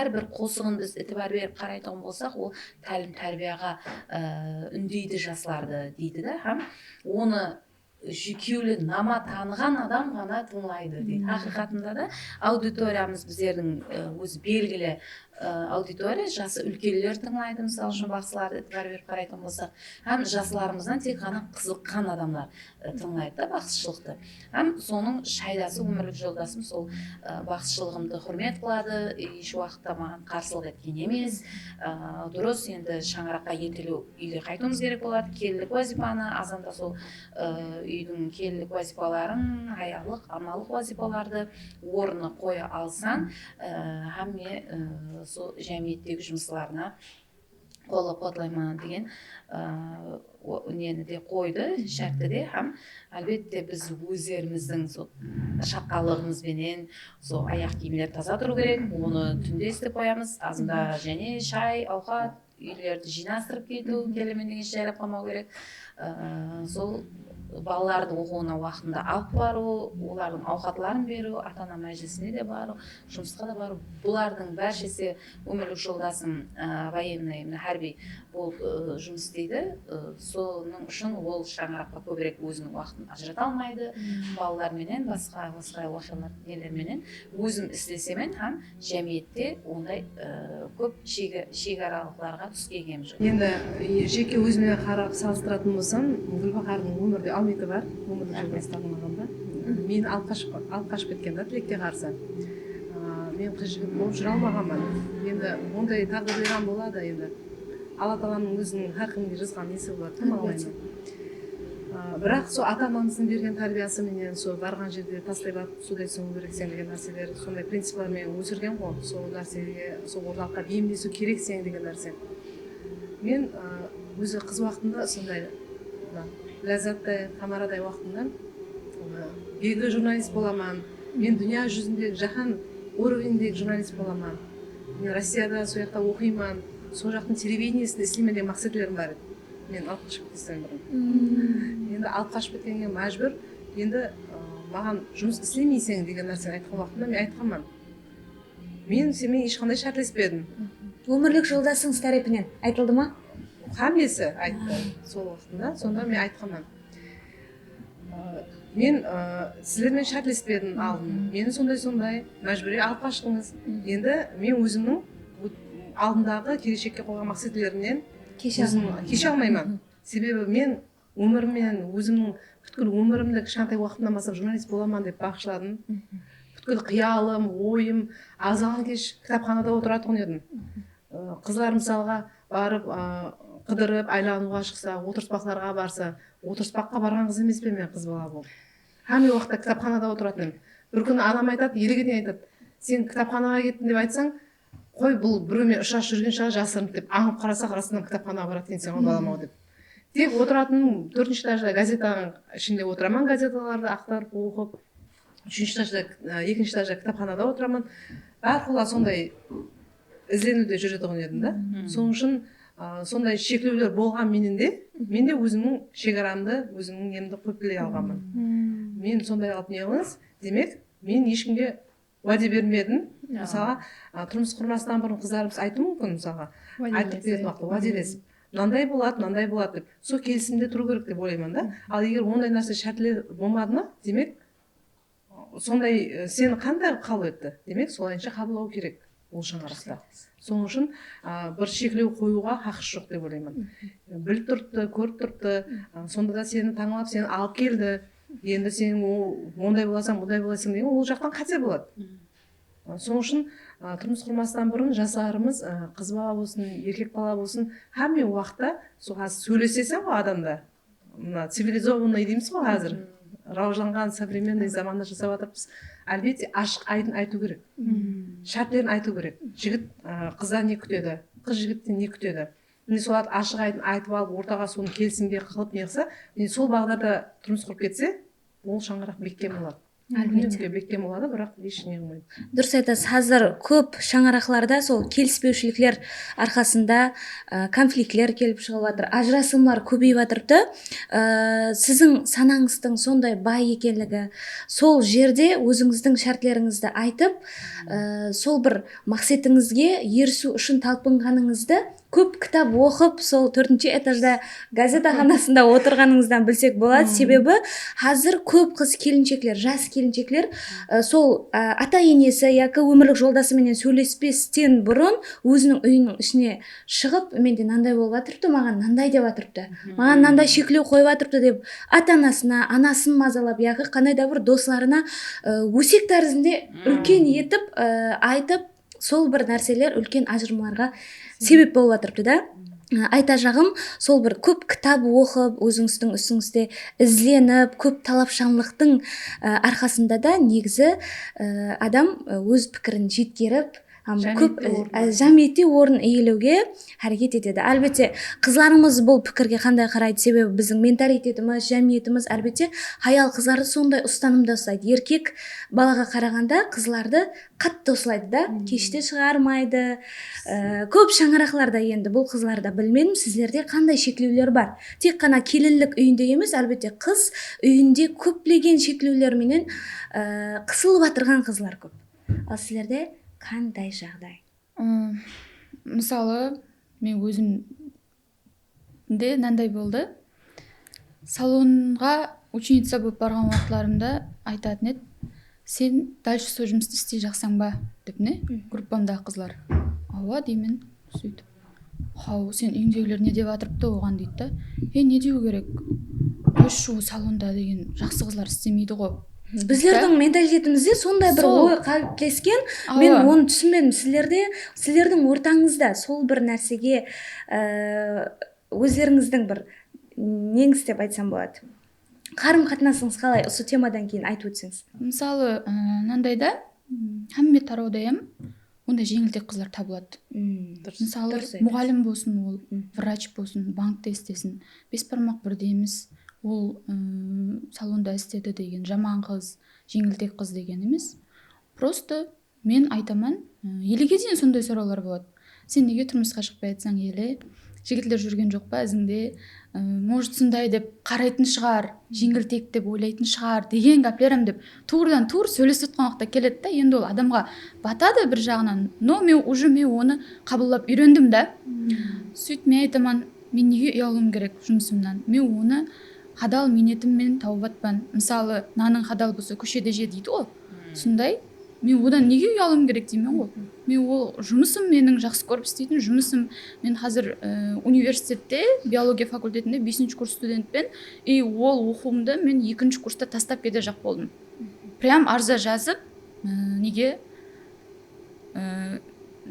әрбір қосығын біз ітібар беріп қарайтын болсақ, ол тәлім тәрбияға үндейді жастарды дейді да, һәм оны жүйкеулі нама таныған адам ғана тыңлайды дейді. Ақиқатында да аудиториямыз біздердің өз белгілі аудитория, жасы үлкелілер тыңлайды, мысалы үшін бақсыларды ітібар беріп қарайтын болсақ, һәм жасыларымыздан тек ғана қызыққан адамдар тыңлайды да бақсышылықты. Һәм соның шайдасы өмірлік жолдасым сол бақсышылығымды құрмет қылады, еш уақытта маған қарсылық еткен емес. Дұрыс, енді шаңыраққа ертелеу үйге қайтуымыз керек болады, келілік уазипаны, азанда сол үйдің келілік уазипаларын, аялық, аналық уазипаларды орны қоя алсаң, һәм сол жәмиеттегі жұмысларына қолы қуатлайман деген нені де қойды, шартты де, һәм әлбетте біз өздеріміздің шапқалығымызбенен сол аяқ киімдер таза тұру керек, оны түнде істеп қоямыз, азында және шай, ауқат, үйлерді жинастырып кету, келемен деген жайлап қалмау керек. Сол балалардың оқуына уақытында алып бару, олардың ауқатларын беру, ата-ана мәжілісіне де бару, жұмысқа да бару. Бұлардың бәршесі өмірлік жолдасым военный, хәрби болып жұмыс істейді. Соның үшін ол шаңыраққа көбірек өзінің уақытын ажырата алмайды. Балаларменен, басқа уақиғалар нелерменен өзім істесемен һәм жәмиетте ондай көп шекаралықтарға түспегенім жоқ. Енді жеке өзіме қарап салыстыратын болсам, Гүлбахардың өмірде алметі бар, өмірлік жолдастарым мағанда. Мен алып қашып кеткен да тілекке қарсы. Мен қыз жігіт болып жүре алмағанмын. Енді ондай тағдырлар болады енді. Алла тағаланың өзінің әркімге жазған несі болады, кім алайын. Бірақ сол ата-анамыздың берген тәрбиесіменен сол барған жерде тастай барып судай сүңгу керексің деген нәрселер, сондай принциплармен өсірген ғой. Сол нәрсеге, сол орталыққа бейімдесу керексің деген нәрсе. Мен өзі қыз уақытында сондай Ләззаттай, Тамарадай уақытында белгілі журналист боламын. Мен дүния жүзінде жаһан уровеньдегі журналист боламын. Мен Россияда сол жақта оқимын. Сол жақтың телевидениесінде істеймін деген мақсатларым бар еді. Мен алып қашып кетсем бұрын. Енді алып қашып кеткенге мәжбүр. Енді маған жұмыс істемейсің деген нәрсені айтқан уақытында мен айтқанмын. Мен сенімен ешқандай шартлеспедім. Өмірлік жолдасыңыз тарапынан айтылды ма? Хамесі айтты сол уақытында, сонда мен айтқанмын. Мен сіздермен шартлеспедім алдын. Мені сондай мәжбүре алып қаштыңыз. Енді мен өзімнің алдындағы келешекке қойған мақсатларымнан кеше алмаймын. Себебі мен өмірмен өзімнің бүткіл өмірімді кішкентай уақытымнан бастап журналист боламын деп бағышладым. бүткіл қиялым ойым азан кеш кітапханада отыратын едім. Қыздар мысалға барып қыдырып айлануға шықса, отырыспақтарға барса, отырыспаққа барған қыз емес пе мен қыз бала болып. Һәм уақытта кітапханада отыратын. Бір күні анам айтады, елге де айтады, сен кітапханаға кеттің деп айтсаң, қой бұл біреумен ұшақ жүрген шығар жасырынып деп, аңып қарасақ расынан кітапханаға барады екенсің ғой балам ау деп. Тек отыратын 4-ші этажда газетаның ішінде отырамын, газеталарды ақтарып оқып. 3-ші этажда, 2-ші этажда кітапханада отырамын. Әрқұла сондай ізденуде жүретін едім да. Соның үшін сондай шектеулер болған менде өзімнің шекарамды, өзімнің немді қойып біле алғанмын. Мен сондай алып не қылыңыз, демек, мен ешкімге уәде бермедім. Мысалға, тұрмыс құрмастан бұрын қыздарымыз айту мүмкін, мысалға, айтып беретін уақытта уәделесіп, мынандай болады деп, сол келісімде тұру керек деп ойлаймын да. Ал егер ондай нәрсе шәртлер болмады ма, демек, сондай сені қандай қабыл етті? Демек, солайынша қабылдау керек ол шаңырақта. Соның үшін бір шектеу қоюға хақысы жоқ деп ойлаймын. Біліп тұрыпты, көріп тұрыпты, сонда да сені таңлап, сені алып келді. Енді сен ондай боласаң, бұндай боласың деген ол жақтан қате болады. Соның үшін тұрмыс құрмастан бұрын жастарымыз, қыз бала болсын, еркек бала болсын, һәме уақытта сөйлесесің ғой адамда. Мына цивилизованный дейміз ғой қазір. Раужанған современный заманда жасап жатырмыз. Әлбетте ашық айдын айту керек. Шартлерін айту керек. Жігіт қыздан не күтеді, қыз жігіттен не күтеді. Соларды ашық айдын айтып алып, ортаға соны келісімге қылып не қылса, сол бағдарда тұрмыс құрып кетсе, ол шаңырақ бекем болады. Әлбетте бекем болады, бірақ ештеңе қылмайды. Дұрыс айтасыз. Қазір көп шаңырақларда сол келіспеушіліктер арқасында конфликтлер келіп шығып жатыр, ажырасымдар көбейіп жатырды. Сіздің санаңыздың сондай бай екенлігі, сол жерде өзіңіздің шартлеріңізді айтып, сол бір мақсатыңызге ерісу үшін талпынғаныңызды көп кітап оқып, сол 4-ші этажда газетаханасында отырғаныңыздан білсек болады. Себебі қазір көп қыз келіншектер, жас келіншектер сол ата-енесі яки өмірлік жолдасымен сөйлеспестен бұрын өзінің үйінің ішіне шығып, менде мынандай болып жатырыпты, маған мынандай деп жатырыпты, маған мынандай шектеу қойып жатырыпты деп ата-анасына, анасын мазалап, яки қандай да бір достарына өсек тәрізінде үлкен етіп айтып, сол бір нәрселер үлкен ажырымаларға себеп болып жатырыпты да. Айта жағым, сол бір көп кітап оқып, өзіңіздің үстіңізде ізленіп, көп талапшаңлықтың арқасында да негізі адам өз пікірін жеткеріп, көп жәмиетте орын иелеуге әрекет етеді. Әлбетте қызларымыз бұл пікірге қандай қарайды? Себебі біздің менталитетіміз, жәмиетіміз әлбетте хаял қыздарды сондай ұстанымда ұстайды. Еркек балаға қарағанда қызларды қатты ұстайды да, кеште шығармайды. Көп шаңырақларда енді бұл қызларда білмедім, сіздерде қандай шектеулер бар? Тек қана келінлік үйінде емес, әлбетте қыз үйінде көптеген шектеулерменен қысылып жатырған қызлар көп. Ал сіздерде қандай жағдай? Мысалы, мен өзімде мынандай болды. Салонға ученица болып барған уақытларымда айтатын еді, сен дальше сол жұмысты істей жақсаң ба деп не? Группамдағы қызлар. Ауа деймін, сөйтіп. Хау, сен үйіңдегілер не деп жатырыпты оған дейді да. Не деу керек? Өшу салонда деген жақсы қызлар істемейді ғой. Біздердің менталитетімізде сондай бір ой қалыптасқан, мен оны түсінбедім. Сіздердің ортаңызда сол бір нәрсеге өздеріңіздің бір неңіз деп айтсам болады. Қарым қатынасыңыз қалай? Осы темадан кейін айтып өтсеңіз. Мысалы, мынандайда һәмме тарауда ондай жеңілтек қызлар табылады. Мысалы, мұғалім болсын, ол врач болсын, банкте істесін, бес бармақ бірде емес. Ол салонда істеді деген жаман қыз, жеңілтек қыз деген емес. Просто мен айтаман, елеге дейін сондай сұраулар болады. Сен неге тұрмысқа шықпай айтсаң, еле жігітлер жүрген жоқ па ізіңде, может сондай деп қарайтын шығар, жеңілтек деп ойлайтын шығар деген гәплерім деп туырдан тур сөйлесіп отқан уақытта келеді да. Енді ол адамға батады бір жағынан, но мен уже оны қабылдап үйрендім да. Сөйтіп мен айтаман, мен неге ұялуым керек жұмысымнан? Мен оны қадал минетіммен тауып атпан. Мысалы, наның қадал болса көшеде же дейді ғой. Сондай, мен одан неге ұялым керек деймін ғой. Мен ол жұмысым, менің жақсы көріп істейтін жұмысым. Мен қазір университетте, биология факультетінде 5-ші курс студентпен, ол оқуымды мен 2-ші курста тастап кете жақ болдым. Прям арза жазып, неге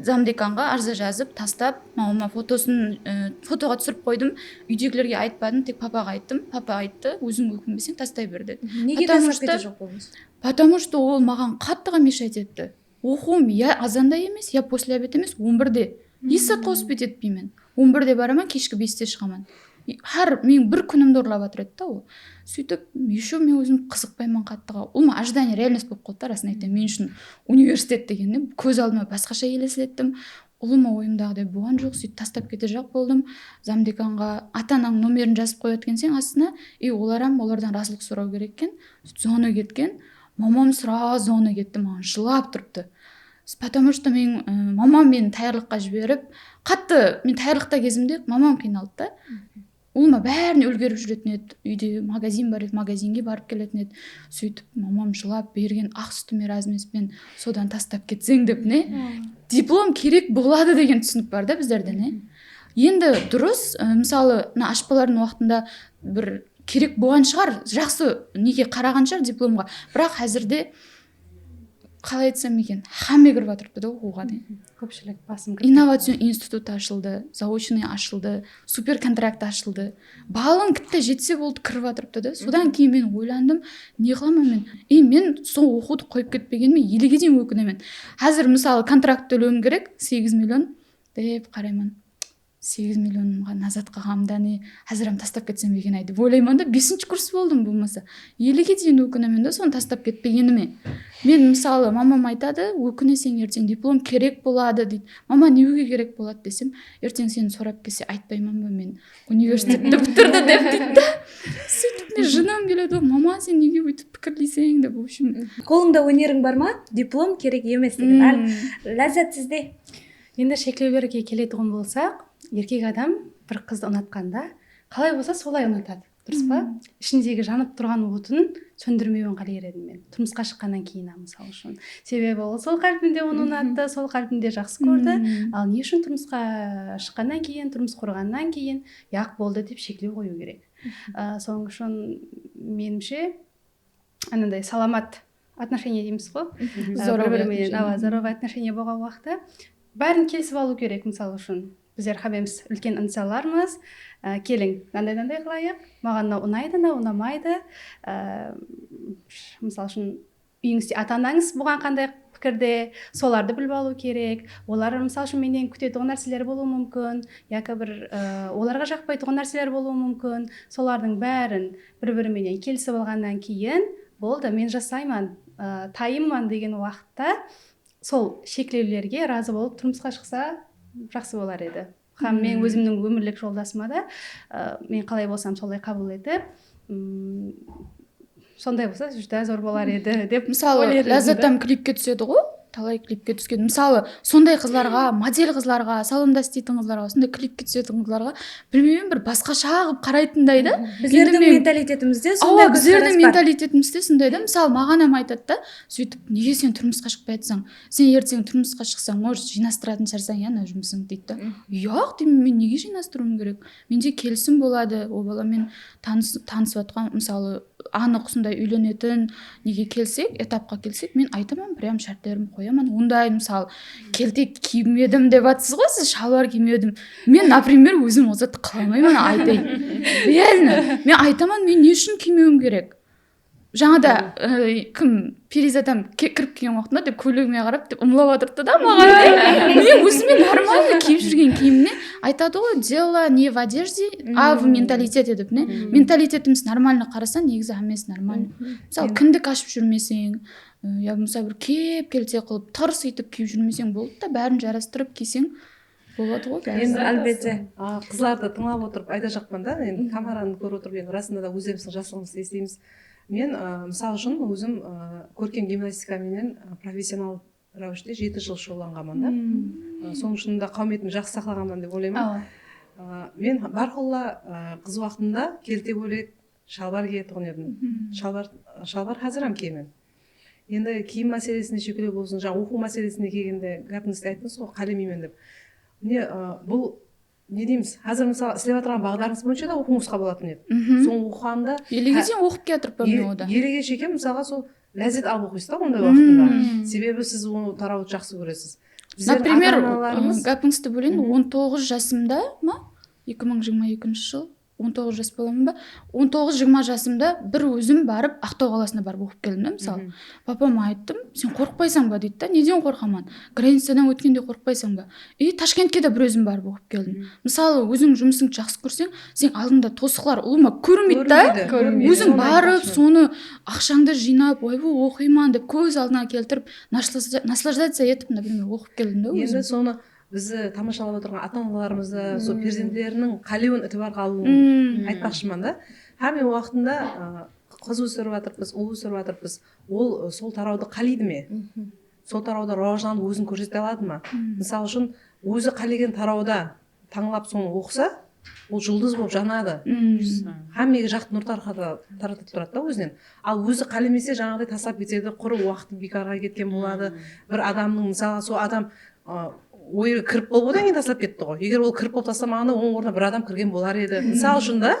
замдеканға арыза жазып тастап мамама фотоға түсіріп қойдым. Үйдегілерге айтпадым, тек папаға айттым. Папа айтты, өзің өкінбесең тастай бер деді. Неге тастап кете жоқ болдыңыз? Потому что ол маған қатты мешать етті. Оқуым я азанда емес, я после обед емес, 11-де. 2 сағат қосып етпеймін. 11-де барамын, кешкі 5-те шығамын. Мен бір күнімді ұрлап жатыр еді ол. Сөйтіп, еще мен өзім қызықпаймын қаттыға. Ол ожидание реальность болып қалды, расын айтайын. Мен үшін университет дегенде көз алдыма басқаша елестеттім. Ұлыма ойымдағыдай болған жоқ, сөйтіп тастап кете жақ болдым. Замдеканға ата-анаң номерін жазып қоятын сен астына, олардан разылық сұрау керек екен. Зона кеткен. Мамам сразу зона кетті, маған жылап тұрыпты. Потому что мамам мені таярлыққа жіберіп, мен таярлықта кезімде мамам қиналды да. Ұлыма бәріне үлгеріп жүретін еді. Үйде магазин бар еді, магазинге барып келетін еді. Сөйтіп мамам жылап берген ақ сүтіме размеспен содан тастап кетсең деп, диплом керек болады деген түсінік бар да біздерде, Енді дұрыс, мысалы, ашпалардың уақытында бір керек болған шығар, жақсы неге қараған шығар дипломға. Бірақ әзірде қалай айтсам екен, хаме кіріп жатырыпты да оқуға дейін. Көпшілік басым Инновацион институт ашылды, заочный ашылды, супер контракт ашылды. Балың кітті жетсе болды кіріп жатырыпты да. Содан кейін мен ойландым, не қыламын мен? Мен сол оқуды қойып кетпегеніме еліге дейін өкінемін. Қазір мысалы контракт төлеуім керек, 8 миллион деп қараймын. 8 миллионға назат қағамда әзірім тастап кетсем деген айды. Ойлаймын да 5-ші курс болдым болмаса. Еліге дейін өкінемін да соны тастап кетпегеніме. Мен мысалы мамам айтады, өкінесең ертең диплом керек болады дейді. Мама неге керек болады десем, ертең сені сұрап келсе айтпаймын ба мен университетті бітірді деп дейді. Сөйтіп мен жынам келеді, мама сен неге өйтіп пікірлесең деп, в общем. Қолыңда өнерің бар ма? Диплом керек емес деген. Ләззат сізде? Енді шектеулерге келетін болсақ, еркек адам бір қызды ұнатқанда қалай болса солай ұнатады, дұрыс па? Ішіндегі жанып тұрған отын сөндірмеуін қалар едім мен тұрмысқа шыққаннан кейін, мысалы үшін. Себебі ол сол қалпінде оны ұнатты, сол қалпінде жақсы көрді. Ал не үшін тұрмысқа шыққаннан кейін, тұрмыс құрғаннан кейін яқ болды деп шектеу қою керек. Соның үшін меніңше анандай саламат отношение дейміз ғой. Здоровый отношение болған уақытта бәрін келісіп алу керек. Мысалы үшін біздер қабеміз үлкен ынсалармыз, келің нандай қылайық, маған ұнайды, ұнамайды. Мысалы үшін үйіңізде ата-анаңыз бұған қандай пікірде, соларды біліп алу керек. Олар мысалы үшін менен күтетін нәрселер болуы мүмкін, яки бір оларға жақпайтын нәрселер болуы мүмкін. Солардың бәрін бір-біріменен келісіп алғаннан кейін болды, мен жасаймын, тайымман деген уақытта сол шектеулерге разы болып тұрмысқа шықса жақсы болар еді. Мен өзімнің өмірлік жолдасыма да мен қалай болсам солай қабыл етіп, сондай болса жүзді зор болар еді деп. Мысалы, Ләззаттан клипке түседі ғой, талай клипке түскен. Мысалы, сондай қыздарға, модель қыздарға, салонда істейтін қыздарға, сондай клипке түсетін қыздарға білмеймін, бір басқаша қылып қарайтындай да. Біздердің менталитетімізде сондай көзқарас бар. Біздердің менталитетімізде сондай да. Мысалы, маған айтады да, сөйтіп, неге сен тұрмысқа шықпай жатсаң? Сен ертең тұрмысқа шықсаң, может, жинастыратын шығарсың, ана жұмысың дейді да. Жоқ, деймін, мен неге жинастыруым керек? Менде келісім болады, ол баламен танысып жатқан, мысалы, анық сондай үйленетін неге келсек, этапқа келсек, мен айтамын, прям шарттерімді қоямын. Ондай мысалы келтек кимедім деп жатсыз ғой, сіз шалбар кимедім. Мен, например, өзім ол затты қаламаймын, айтайын. Реально, мен айтамын, мен не үшін кимеуім керек? Жаңада перизатам кіріп келген уақытында деп көйлегіме қарап деп ымлап отырды да маған. Мен өзіме нормально киіп жүрген киіміне айтады ғой, дело не в одежде, а в менталитете деп, менталитетіміз нормально қарасаң, негізі емес нормально. Мысалы, кіндік ашып жүрмесең, я мысалы бір келте қылып тырс етіп киіп жүрмесең болды да, бәрін жарастырып кисең болады ғой. Енді әлбетте қыздарды тыңлап отырып айта жақпан да, енді камераны көріп отырып, енді расында да өздеріміздің жасылығымызды естейміз. Мен мысалы үшін өзім көркем гимнастикаменен профессионал рәуіште 7 жыл шұғылданғанмын да. Соның шынында қауметімді жақсы сақлағанмын деп ойлаймын. Мен барқолла қыз уақытында келте бөлек шалбар киетін едім. Шалбар қазірім киемін. Енді киім мәселесіне шекелеу болсын, жаңа оқу мәселесіне келгенде гәпіңізді айттыңыз ғой, қалемеймін деп. Бұл не дейміз, қазір мысалы істеп отырған бағдарыңыз бойынша да оқуыңыз қабылатын еді. Соны оқығанда еліге дейін оқып келе жатырмын мен ода. Еліге шекем мысалға сол ләззат алып оқисыз да ондай уақытында. Себебі сіз оны тарауды жақсы көресіз. Например, гәпіңізді бөлейін, 19 жасымда ма 2022 жыл 19 жас боламын ба, 19-20 жасымда бір өзім барып Ақтау қаласына барып оқып келдім да, мысалы. Папама айттым, сен қорықпайсың ба дейді да, неден қорқаман? Границадан өткенде қорықпайсың ба? Ташкентке де бір өзім барып оқып келдім. Мысалы, өзің жұмысыңды жақсы көрсең, сен алдыңда тосқылар ұлыма көрінбейді да, өзің барып, соны ақшаңды жинап, ойбу оқиман деп көз алдына келтіріп, наслаждаться етіп, например, оқып келдім да өзім. Енді соны бізді тамашалап отырған ата-аналарымызды, сол перзенттерінің қалеуін ітібарға алуын айтпақшыман да. Һәм уақытында қыз өсіріп жатырмыз, ұл өсіріп жатырмыз. Ол сол тарауды қалиды ме? Сол тарауда рауажданып өзін көрсете алады ма? Мысалы үшін өзі қалеген тарауда таңлап соны оқыса, ол жұлдыз болып жанады. Һәммеге жақты нұр таратып тұрады да өзінен. Ал өзі қалемесе жаңағыдай тастап кетеді, құр уақыты бекарға кеткен болады. Бір адамның мысалы сол адам ойы кіріп болып одан кейін тастап кетті ғой. Егер ол кіріп болып тастамағанда оның орнына бір адам кірген болар еді. Мысалы үшін да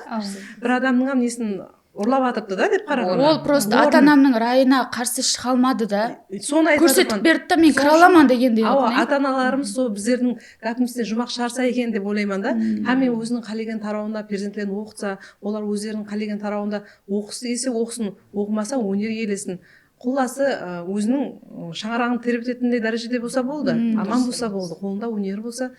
бір адамның несін ұрлап жатырды да деп қараған. Ол просто ата-анамның райына қарсы шыға алмады да. Соны көрсетіп берді да, мен кіре аламын дегендей. Ата-аналарымыз сол біздердің гәпімізден жұмақ шығарса екен деп ойлаймын да. Һәм мен өзінің қалеген тарауында перзенттерін оқытса, олар өздерінің қалеген тарауында оқысы келсе оқысын, оқымаса өнер иелесін. Құласы өзінің шаңырағын тербететіндей дәрежеде болса болды, аман болса болды, қолында өнері болса,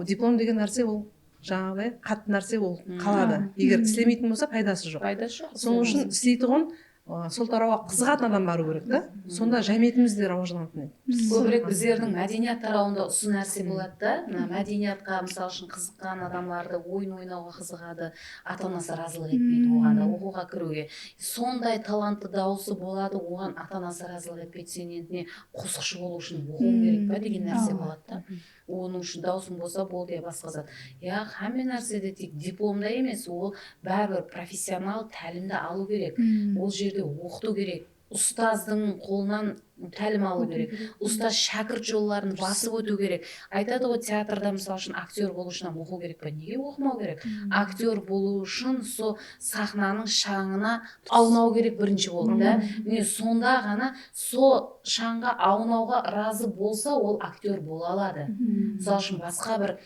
диплом деген нәрсе ол жаңағыдай қатты нәрсе ол қалады. Егер істемейтін болса пайдасы жоқ. Соның үшін істейтұғын сол тарауға қызығатын адам бару керек та. Сонда жәмиетіміз де рауажданатын еді. Көбірек біздердің мәдениет тарауында ұсы нәрсе болады да. Мәдениетқа мысалы үшін қызыққан адамдарды ойын ойнауға қызығады, ата-анасы разылық етпейді оған да оқуға кіруге. Сондай талантты дауысы болады, оған ата-анасы разылық етпейді, сен енді қосықшы болу үшін оқуың керек па деген нәрсе болады да. Оның үшін даусың болса болды, басқа зат. Һәмме нәрседе тек дипломда емес, ол бәрібір профессионал тәлімді алу керек. Ол жерде оқыту керек. Ұстаздың қолынан тәлім алу керек. Ұстаз шәкірт жолларын басып өту керек. Айтады ғой, театрда мысалы үшін актер болу үшін оқу керек па? Неге оқымау керек? Актер болу үшін сол сахнаның шаңына аунау керек бірінші болып да. Сонда ғана сол шаңға аунауға разы болса, ол актер бола алады. Мысалы үшін басқа бір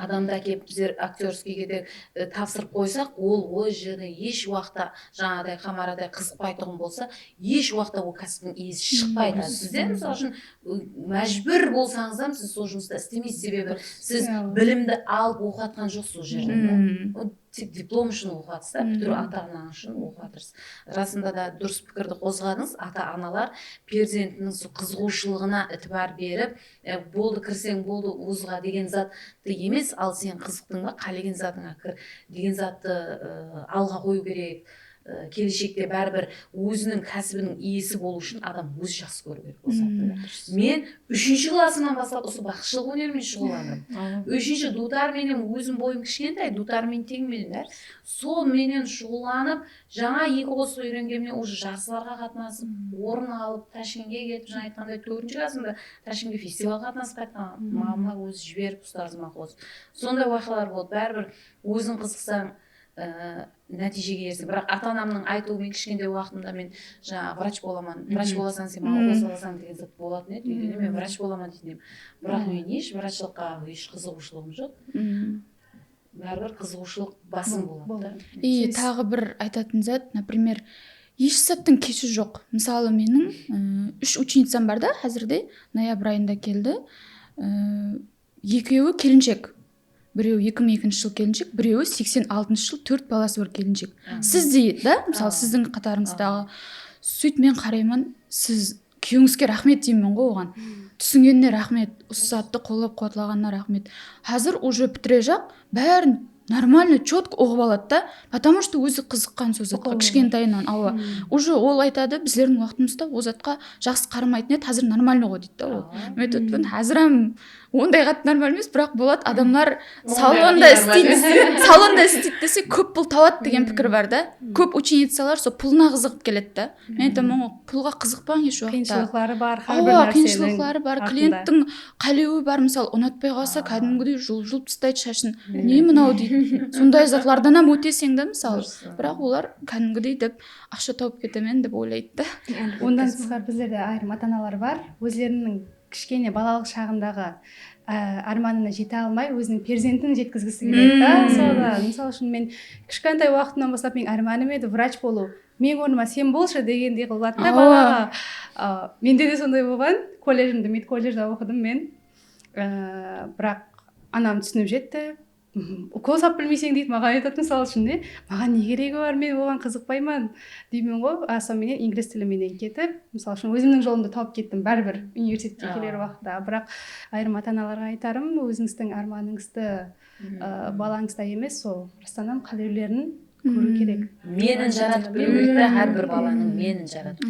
адамды әкеп біздер актерскийге де тапсырып қойсақ, ол жерде еш уақытта жаңағыдай қамарадай қызықпайтұғын болса, еш уақытта ол кәсіптің иесі шықпайды. Сізден мысалы үшін мәжбүр болсаңыз да сіз сол жұмыста істемейсіз, себебі сіз білімді алып оқытқан жоқсыз сол жерде. Тек диплом үшін оқыватсыз да, бітіру ата-ана үшін оқыватырсыз. Расында да дұрыс пікірді қозғадыңыз. Ата-аналар перзентінің қызығушылығына ітібар беріп, болды кірсең болды вузға деген затты емес, ал сен қызықтың ба, қалеген затыңа кір деген затты алға қою керек. Келешекте бәрібір өзінің кәсібінің иесі болу үшін адам өзі жақсы көру керек болса. Мен 3-ші класымнан бастап осы бақшылық өнермен шұғылдандым. 3-ші дутарменен өзім бойым кішкентай, дутармен теңменен сол менен шұғылданып, жаңа 2 қосып үйренгенмен уже жарыстарға қатынасып, орын алып, Ташкентке кетіп, жаңа айтқандай 4-ші класымда Ташкентке фестивальға қатынасып қайтқан, мамама өзі жіберіп, ұстазыма қосып. Сондай уақиғалар болды. Бәрібір өзің қызықсаң нәтижеге ерсің. Бірақ ата-анамның айтуымен кішкентай уақытымда мен жаңа врач боламын. Врач боласаң сен маған қосып аласың деген зат болатын еді. Өйткені мен врач боламын дейтін. Бірақ мен еш врачылыққа еш қызығушылығым жоқ. Бәрібір қызығушылық басым болады. И тағы бір айтатын зат, например, еш заттың кеші жоқ. Мысалы менің 3 ученицам бар да, қазірде ноябрь айында келді. Екеуі келіншек. Біреуі 2002 жыл келіншек, біреуі 86 жыл 4 баласы бар келіншек. Сіз дейді, да? Мысалы, сіздің қатарыңыздағы. Сөйт мен қараймын, сіз күйеуіңізге рахмет деймін ғой оған. Түсінгеніне рахмет, осы затты қолдап қуатлағанына рахмет. Қазір уже бітіре жақ, бәрін нормально, четко оқып алады да, потому что өзі қызыққан сол затқа, кішкентайынан уже ол айтады, біздердің уақытымызда ол затқа жақсы қарамайтын еді, қазір нормально ғой дейді да ол. Мен айтатынмын, қазір ондай қатты нормально емес, бірақ болады, адамдар салонда істейді десе көп пұл табады деген пікір бар да. Көп ученицалар сол пұлына қызығып келеді да. Мен айтамын, пұлға қызықпаң еш уақытта. Қиыншылықтары бар, әрбір нәрсенің. Қиыншылықтары бар, клиенттің қалеуі бар, мысалы, ұнатпай қалса, кәдімгідей жұлып тастайды шашын. Не мынау дейді сондай затлардан өтесең да мысалы, бірақ олар кәдімгідей деп ақша тауып кетемен деп ойлайды да. Ондан тысқары біздерде айырым ата-аналар бар, өздерінің кішкене балалық шағындағы арманына жете алмай өзінің перзентін жеткізгісі келеді да. Сода мысалы үшін мен кішкентай уақытымнан бастап мен арманым еді врач болу. Мен орныма сен болшы дегендей қылады да балаға. Менде де сондай болған. Колледжімді медколледжда оқыдым мен. Бірақ анам түсініп жетті. Укол сап білмесең дейді, маған айтады мысалы үшін де, маған не керегі бар, мен оған қызықпаймын деймін ғой. Сонымен инглиз тіліменен кетіп, мысалы үшін өзімнің жолымды тауып кеттім бәрібір университетке келер уақытта. Бірақ айырым ата-аналарға айтарым, өзіңіздің арманыңызды балаңызда емес, сол растанам қалеулерін көру керек. Менін жаратып білу керек та, әрбір баланың менін жаратып.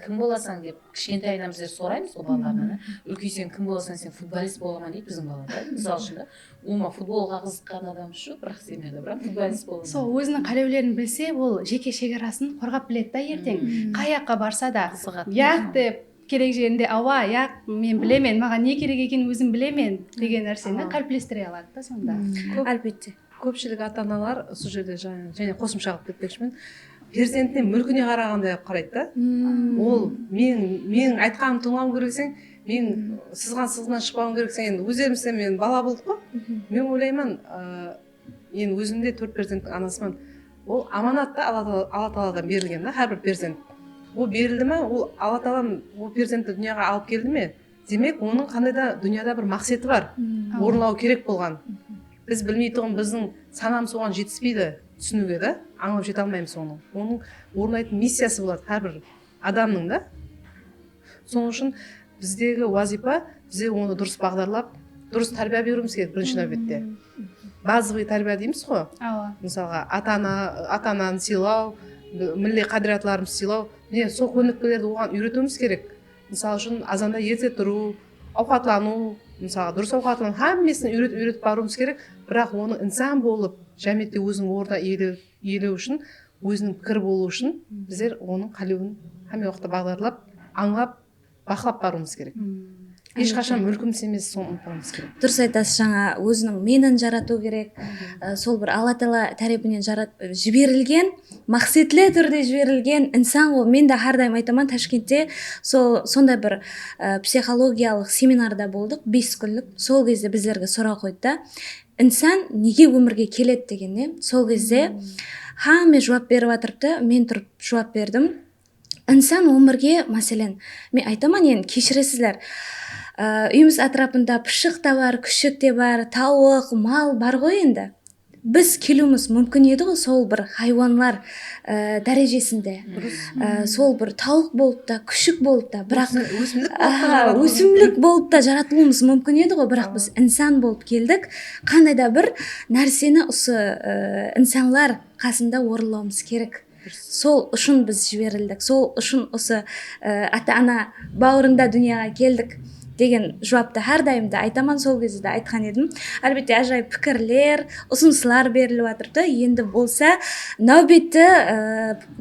Кім боласаң деп кішкентайынан біздер сұраймыз ғой балаларына. Үлкейсең кім боласаң, сен футболист боламын дейді біздің балалар. Мысалы үшін да, ома футболға қызыққан адам жоқ, бірақ семеді, бірақ футболист боламын. Сол өзінің қалеулерін білсе, ол жеке шекарасын қорғап біледі да ертең. Қай жаққа барса да, яқ деп керек жерінде ауа, яқ мен білемен, маған не керек екенін өзім білемен деген нәрсені қалыптастыра алады да сонда. Әлбетте. Көпшілік ата-аналар сол жерде және қосымша қылып кетпекшімін, перзентіне мүлкіне қарағандай қарайды да. Ол мен айтқаным тыңдауым керексең, мен сызған шықпауым керексең, енді өздерімізде мен бала болдық қой. Мен ойлаймын, енді өзімде 4 перзенттің анасымын. Ол аманат та Алла Тағаладан берілген да, әрбір перзент. Ол берілді ме, ол Алла Тағалам ол перзентті дүнияға алып келді ме, демек оның қандай да дүнияда бір мақсаты бар, орындалу керек болған. Біз білмейтұғын біздің санамыз оған жетіспейді түсінуге да, аңлап жете алмаймыз оны. Оның орындайтын миссиясы болады әрбір адамның да. Соның үшін біздегі уазипа, бізде оны дұрыс бағдарлап, дұрыс тәрбие беруіміз керек бірінші нәубетте. Базовый тәрбие дейміз ғой. Мысалға ата-ананы сыйлау, милли қадіратларымызды сыйлау, сол көңілділерді оған үйретуіміз керек. Мысалы үшін азанда ерте тұру, ауқатлану, мысалы дұрыс ауқатлану, hammasini үйретіп баруымыз керек. Бірақ оны инсан болып, жәмиетте өзінің орнына иелеу үшін, өзінің пікір болу үшін біздер оның қалеуін hamma уақытта бағдарлап, аңлап, бақылап баруымыз керек. Ешқашан мүлкіміз емес, соны ұмытпауымыз керек. Дұрыс айтасыз, жаңа өзінің менін жарату керек. Сол бір Алла Тағала тарапынан жіберілген, мақсатлы түрде жіберілген инсан ғой. Мен де әрдайым айтамын, Ташкентте сондай бір психологиялық семинарда болдық, 5 күндік. Сол кезде біздерге сұрақ қойды да, инсан неге өмірге келеді дегенде, сол кезде мен жауап беріп жатырыпты, мен тұрып жауап бердім. Инсан өмірге, мәселен, мен айтамын, енді кешіресіздер, үйіміз атрапында пышық та бар, күшік те бар, тауық, мал бар ғой енді. Біз келуіміз мүмкін еді ғой сол бір хайуанлар дәрежесінде. Сол бір тауық болып та, күшік болып та, бірақ өсімлік болып та жаратылуымыз мүмкін еді ғой, бірақ біз инсан болып келдік. Қандай да бір нәрсені осы инсанлар қасында орындауымыз керек. Сол үшін біз жіберілдік, сол үшін осы ата-ана бауырында дүнияға келдік деген жауапты әрдайымда айтамын, сол кезде де айтқан едім. Әлбетте ажайып пікірлер, ұсыныстар беріліп жатырды. Енді болса нәубетті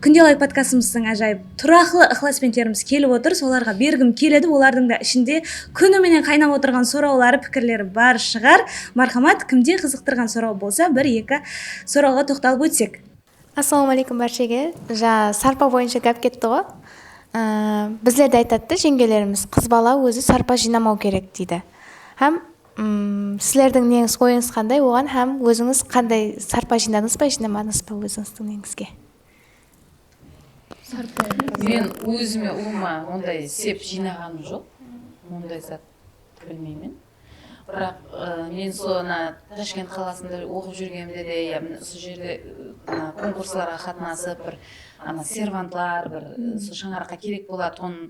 күнде лайк подкастымыздың ажайып тұрақлы ықыласпентеріміз келіп отыр, соларға бергім келеді. Олардың да ішінде күніменен қайнап отырған сұраулары, пікірлері бар шығар. Мархамат, кімде қызықтырған сұрау болса, 1-2 сұрауға тоқталып өтсек. Ассалаумалейкум баршаға. Сарпа бойынша гәп кетті ғой. Біздерде айтады жеңгелеріміз, қыз бала өзі сарпа жинамау керек дейді. Һәм сіздердің неңіз ойыңыз қандай, оған һәм өзіңіз қандай сарпа жинадыңыз ба, жинамадыңыз ба өзіңіздің неңізге? Мен өзіме ондай сеп жинағаным жоқ, ондай зат білмеймін. Бірақ мен соны Ташкент қаласында оқып жүргенімде де сол жерде конкурсларға қатынасып, бір сервантлар, бір шаңыраққа керек болатын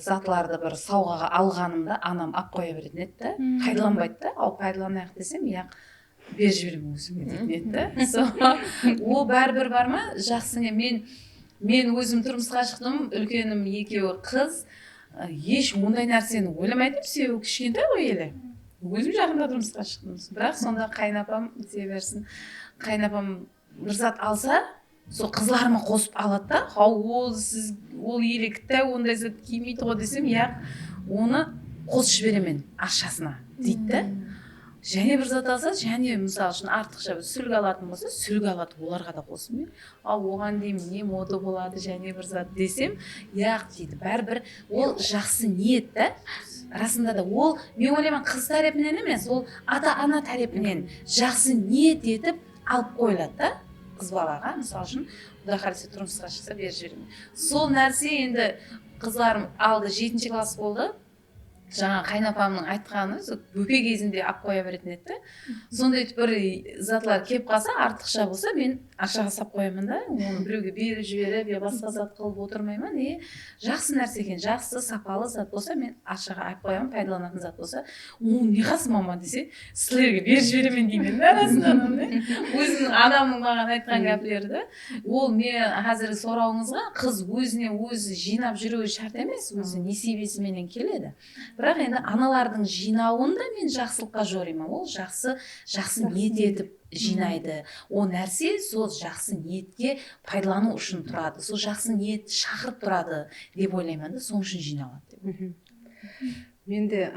затларды бір сауғаға алғанымда анам ап қоя беретін еді, пайдаланбайды да, ал пайдаланайық десем, яқ беріп жіберемін өзіме дейтін еді. Ол бәрібір бар ма? Жақсы, мен өзім тұрмысқа шықтым, үлкенім екеуі қыз, еш ондай нәрсені ойламайтын, себебі кішкентай ғой елі. Өзім жақында тұрмысқа шықтым. Бірақ сонда қайнапам дей берсін. Қайнапам бір зат алса, сол қызларыма қосып алады да, ол елікті, ондай зат кимейді ғой десем, яқ, оны қосып жіберемен ақшасына дейді. және бір зат алса, және мысалы үшін артықша сүлгі алатын болса, сүлгі алады, оларға да қосылмай. Ал оған деймін не мода болады, және бір зат десем, яқ дейді. Бәрібір ол жақсы ниет та. Расында да ол, мен ойлаймын, қыз тарапынан емес, ол ата-ана тарапынан жақсы ниет етіп алып қойылады да. Қыз балаға, мысалы үшін, Құда қаласа тұрмысқа шықса беріп жіберемін. Сол нәрсе енді қызларым алды 7-ші класс болды. Жаңа қайнапамның айтқаны, бөпе кезінде алып қоя беретін еді. Сондай бір затлар келіп қалса, артықша болса, мен ақшаға сап қоямын да, оны біреуге беріп жіберіп, я басқа зат қылып отырмаймын. Жақсы нәрсе екен, жақсы сапалы зат болса, мен ақшаға алып қоямын, пайдаланатын зат болса, оны не қасы мама десе, сіздерге беріп жіберемін деймін. Өзімнің анамның маған айтқан гәплері. Ол мен қазір сұрауыңызға, қыз өзіне өзі жинап жүруі шарт емес, өзі несібесіменен келеді. Бірақ енді аналардың жинауын да мен жақсылыққа жоримын. Ол жақсы ниет етіп жинайды. О нәрсе сол жақсы ниетке пайдалану үшін тұрады. Сол жақсы ниет шақырып тұрады деп ойлаймын да, соның үшін жиналады деп. Мен де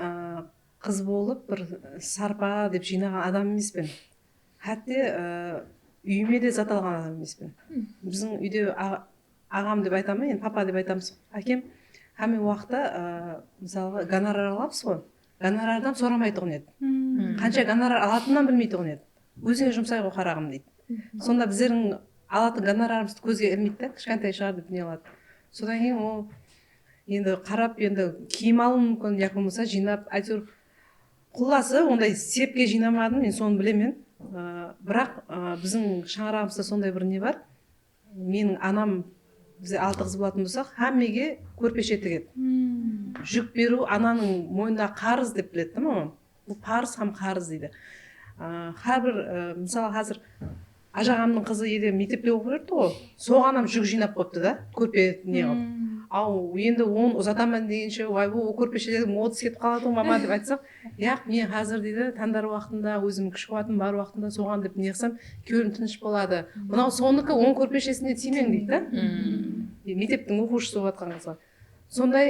қыз болып бір сарпа деп жинаған адам емеспін. Хәтте үйіме де зат алған адам емеспін. Біздің үйде ағам деп айтамын, енді папа деп айтамыз. Әкем Әме уақытта мысалға гонорар аламыз ғой, гонорардан сұрамайтұғын еді. Қанша гонорар алатыннан білмейтұғын еді. Өзіңе жұмсай ғой қарағым дейді. Сонда біздердің алатын гонорарымызды көзге ілмейді да, кішкентай шығар деп не алады. Содан кейін ол енді қарап, енді киім алу мүмкін, яки болмаса жинап, әйтеуір құласы ондай сепке жинамадым, мен соны білемін. Бірақ біздің шаңырағымызда сондай бір не бар. Менің анам бізде 6 қыз болатын болсақ, әммеге көрпеше тігеді. Жүк беру ананың мойнында қарыз деп біледі, мамам. Бұл парыз һәм қарыз дейді. Әрбір мысалы қазір ажағамның қызы еде мектепте оқып жүрді ғой, соған жүк жинап қойыпты да, көрпе не қылып. Ау енді оны ұзатамын дегенше, ой бұл көрпешелердің модасы кетіп қалады мама деп айтсақ, яқ мен қазір дейді таңдар уақытында өзімнің күш қуатым бар уақытында соған деп не қылсам, күйеуім тыныш болады. Мынау соныкі оның көрпешесіне тимең дейді да. Мектептің оқушысы болып жатқан қызға. Сондай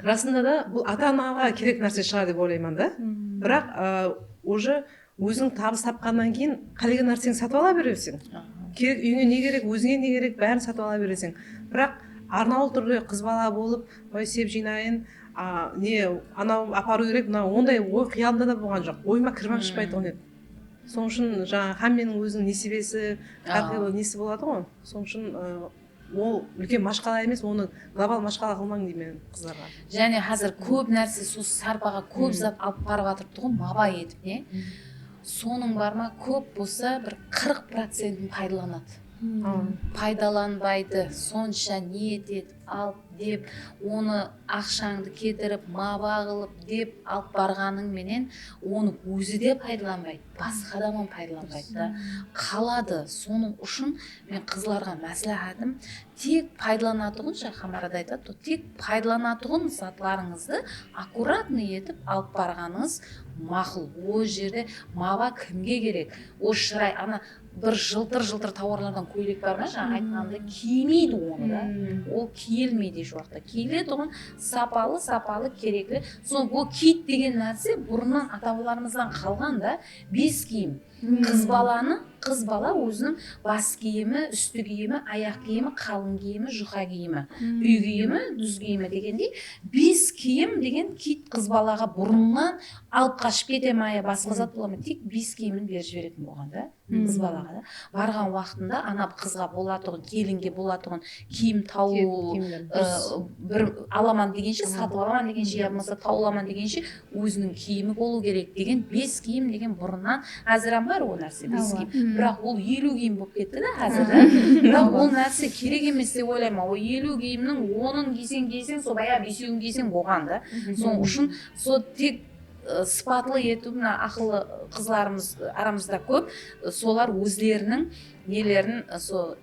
расында да бұл ата-анаға керек нәрсе шығар деп ойлаймын да. Бірақ уже өзің табыс тапқаннан кейін қалған нәрсені сатып ала бересің. Керек үйіңе не керек, өзіңе не керек, бәрін сатып ала бересің. Бірақ арнаулы түрде қыз бала болып, ой сеп жинайын, анау апару керек, ондай ой қиялымда да болған жоқ. Ойыма кірмек шықпайды оны еді. Соның үшін жаңа һәмменің өзінің несібесі, әрқилы несі болады ғой. Соның үшін ол үлкен машқала емес, оны глобал машқала қылмаң деймін қыздарға. Және қазір көп нәрсе сол сарпаға көп зат алып барып жатырды ғой, маба етіп, не? Соның бар ма, көп болса бір 40% пайдаланады. Пайдаланбайды, сонша ниет етіп алып деп, оны ақшаңды кетіріп, маба қылып деп алып барғаның менен оны өзі де пайдаланбайды, басқа адамын пайдаланбайды да. Қалады. Соның үшін мен қызларға мәслихатым, тек пайдаланатұғын, Хамарада айтады, тек пайдаланатұғын затларыңызды аккуратны етіп алып барғаныңыз мақұл. Ол жерде маба кімге керек? О шырай, ана бір жылтыр тауарлардан көйлек бар ма, жаңа айтқанда кимейді оны да. Ол киілмейді еш уақытта. Киіледі оған сапалы, керекті. Сол бұл кит деген нәрсе бұрыннан ата-бабаларымыздан қалған да, бес киім. Қыз бала өзінің бас киімі, үсті киімі, аяқ киімі, қалың киімі, жұқа киімі, үй киімі, дүз киімі дегендей, бес киім деген кит қыз балаға бұрыннан алып қашып кете ма, басқа зат бола ма, тек бес киімін беріп жіберетін болған да, қыз балаға да. Барған уақытында ана қызға болатұғын, келінге болатұғын киім тауы, бір аламан дегенше, сатып аламан дегенше, я болмаса тауламан дегенше өзінің киімі болу керек деген бес киім деген бұрыннан әзірам бар ол нәрсе, бес киім. Бірақ ол 50 киім болып кетті да қазір. Бірақ ол нәрсе керек емес деп ойлаймын. Ол 50 киімнің 10-ын кисең, сол бая 5-ін кисең болған да. Соның үшін сол тек сыпатылы ету, мына ақылы қызларымыз арамызда көп, солар өздерінің нелерін сол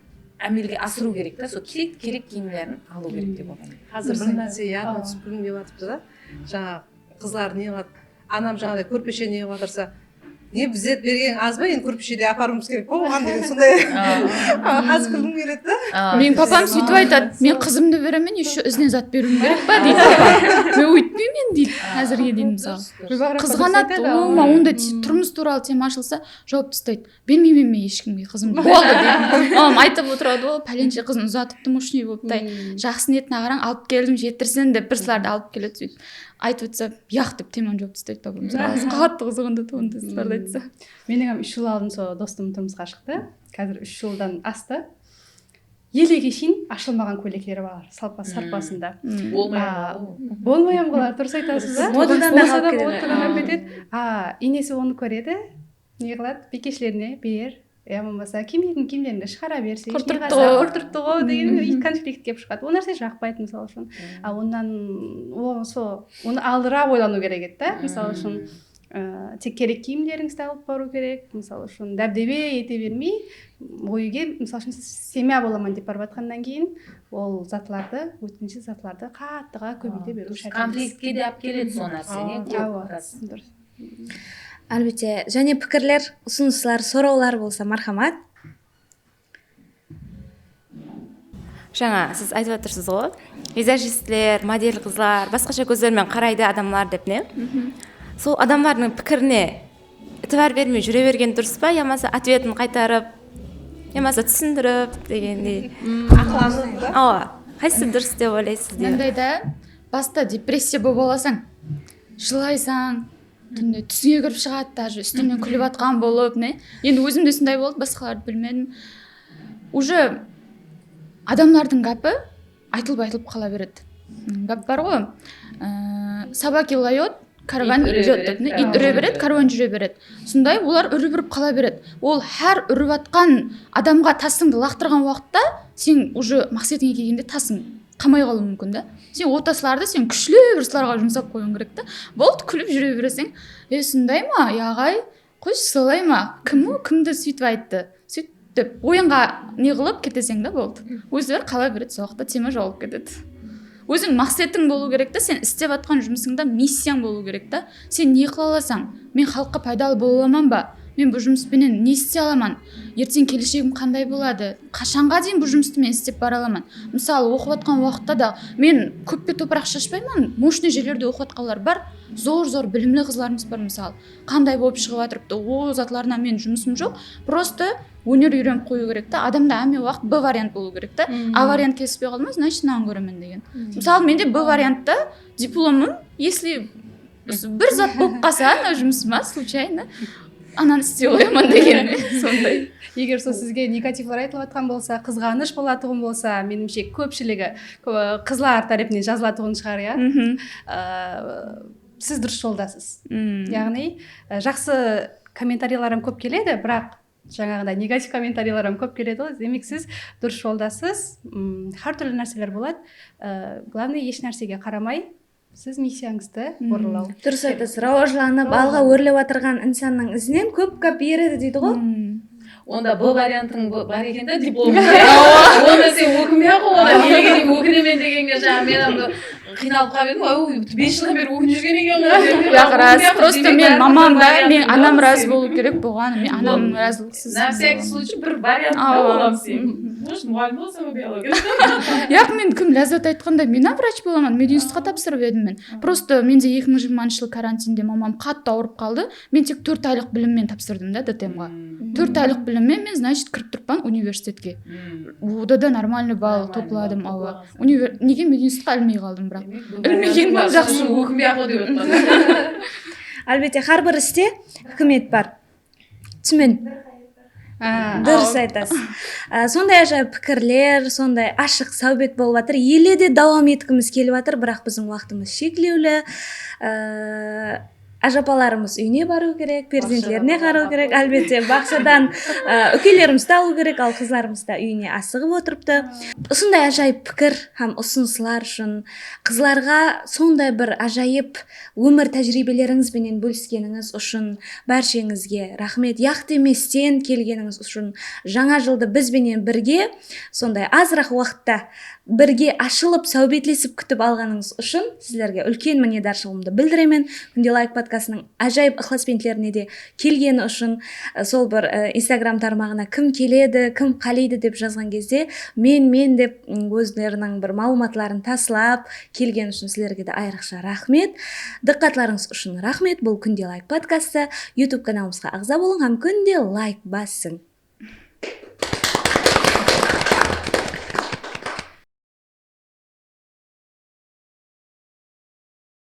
әмелге асыру керек та, сол керек киімдерін алу керек деп ойлаймын. Қазір бір нәрсе яғын түсіп келіп жатыпты да. Жаңа қызлар не қылады, анам жаңағыдай көрпеше не қылып жатырса, Бізде берген аз ба, енді көрпешеде апаруымыз керек па оған деген сондай қазір күлгім келеді да. Менің папам сөйтіп айтады, мен қызымды беремін, еще ізіне зат беруім керек па дейді папам. Мен өйтпеймін дейді қазірге дейін мысалы. Қызғанады, онда тұрмыс туралы тема ашылса жауап тастайды. Бермеймін мен ешкімге қызымды. Болды дейді. Мамам айтып отырады, ол пәленше қызын ұзатыпты мощный болыптай. Жақсы ниетіне қараң, алып келдім жетірсін деп бір сыларды алып келеді сөйтіп. Айтып өтсе, яқ деп теманы жауап тастайды папам. Қатты қызығында ондай сыларды айтса. Менің 3 жыл алдын сол достым тұрмысқа шықты. Қазір 3 жылдан асты. Елеге шейін ашылмаған көйлектері бар сарпасында. Болмай қалар, дұрыс айтасыз да? Модадан да қалып кетеді. Енесі оны көреді. Не қылады? Бикешілеріне бер. Болмаса кимейтін киімдеріңді шығара берсе, құртыртты ғой деген конфликт келіп шығады. Ол нәрсе жақпайды мысалы үшін. Оны алдыра ойлану керек еді да. Мысалы үшін тек керек киімдеріңізді алып бару керек. Мысалы үшін дәбдебе ете бермей, ойге мысалы үшін семья боламын деп барып жатқаннан кейін ол затларды, өткінші затларды қаттыға көбейте беру шарт. Конфликтке де алып келеді сол нәрсе. Әлбетте, және пікірлер, ұсыныстар, сұраулар болса мархамат. Жаңа сіз айтып отырсыз ғой, визажистлер, модель қызлар, басқаша көздермен қарайды адамлар деп не? Сол адамдардың пікіріне ітібар бермей жүре берген дұрыс па, ямаса ответін қайтарып, ямаса түсіндіріп дегендей. Ақыланып да? Қайсы дұрыс деп ойлайсыз деп? Мындайда баста депрессия болып аласың, жылайсың, түнде түсіңе кіріп шығады, даже үстіңнен күліп атқан болып, не? Енді өзімде сондай болды, басқаларды білмедім. Уже адамдардың гапы айтылып қала береді. Гап бар ғой, собаки лает, караван идет деп, ит үре береді, караван жүре береді. Сондай олар үріп қала береді. Ол әр үріп атқан адамға тасыңды лақтырған уақытта сен уже мақсатыңа келгенде тасың қамай қалуы мүмкін да. Сен отасыларды сен күшлі бір сыларға жұмсап қойған керек та. Болды, күліп жүре бересің. Сондай ма, ағай, қойшы солай ма? Кімді сөйтіп айтты? Сөйтіп ойынға не қылып кетесің да, болды. Өздері қала береді, сол уақытта тема жауып кетеді. Өзің мақсатың болу керек та, сен істеп атқан жұмысыңда миссияң болу керек та. Сен не қыла аласың? Мен халыққа пайдалы бола аламын ба? Мен бұл жұмыспенен не істей аламын? Ертең келешегім қандай болады? Қашанға дейін бұл жұмысты мен істеп бара аламын? Мысалы, оқып атқан уақытта да мен көппе топырақ шашпаймын. Мощный жерлерде оқып атқандар бар. Зор білімлі қызларымыз бар, мысалы. Қандай болып шығып жатырыпты? О, затларына мен жұмысым жоқ. Просто өнер үйреніп қою керек та. Адамда әме уақыт Б вариант болу керек та. А вариант келіспей қалмай, значит, мынаны көремін деген. Мысалы, менде Б вариантта дипломым, если бір зат болып қалса, ана жұмысыма случайно ананы істей қоямын деген сондай. Егер сол сізге негативлар айтылып жатқан болса, қызғаныш болатұғын болса, меніңше көпшілігі қызлар тарапынан жазылатұғын шығар, иә. Сіз дұрыс жолдасыз. Яғни жақсы комментарийларым көп келеді, бірақ жаңағыдай негатив комментарийларым көп келеді ғой. Демек сіз дұрыс жолдасыз. Әртүрлі нәрселер болады. Главное, еш нәрсеге қарамай сіз миссияңызды орындау. Дұрыс айтасыз, рауажланып алға өрлеп отырған инсанның ізінен көп кап береді дейді ғой. Онда Б вариантың бар екен да, диплом. Онда сен өкінбей ақ қой, неге дейін өкінемін дегенге жаңа мен қиналып қалып едім, 5 жылдан бері өкініп жүрген екен ғой. Просто мен мамам да, мен анам разы болу керек болған, мен анам разылықсыз. На всякий случай бір вариантта боламын сен. Может, мұғалім болсам биология. Яқ, мен кім ләззат айтқанда, мен врач боламын, мединститутқа тапсырып едім мен. Просто менде 2020 жыл карантинде мамам қатты ауырып қалды. Мен тек 4 айлық біліммен тапсырдым да ДТМ-ға. 4 айлық біліммен мен, значит, кіріп тұрпан университетке. Ода да нормальный балл топладым. Неге мединститутқа ілмей қалдым, бірақ ілмегенім жақсы. Өкінбей ақ қой деп отырмын. Әлбетте, әрбір істе үкімет бар. Түмен. Дұрыс айтасыз. Сондай ажайып пікірлер, сондай ашық сәубет болып жатыр. Еле де давам еткіміз келіп жатыр, бірақ біздің уақытымыз шектеулі. Ажапаларымыз үйіне бару керек, перзентлеріне қарау керек, әлбетте бақшадан үкелерімізді алу керек, ал қызларымыз да үйіне асығып отырыпты. Сондай ажайып пікір һәм ұсыныстар үшін қызларға сондай бір ажайып өмір тәжірибелеріңізбенен бөліскеніңіз үшін бәршеңізге рахмет. Яқ деместен келгеніңіз үшін, жаңа жылды бізбенен бірге сондай азырақ уақытта бірге ашылып сәубетлесіп күтіп алғаныңыз үшін сіздерге үлкен мінедаршылығымды білдіремін. Күнде лайк подкастының ажайып ықыласпен де келгені үшін сол бір инстаграм тармағына кім келеді, кім қалиды деп жазған кезде мен деп өздерінің бір маалыматларын таслап келген үшін сілерге де айрықша рахмет. Диққатларыңыз үшін рахмет. Бұл күнде лайк подкасты. YouTube каналымызға ағза болың һәм күнде лайк бассын.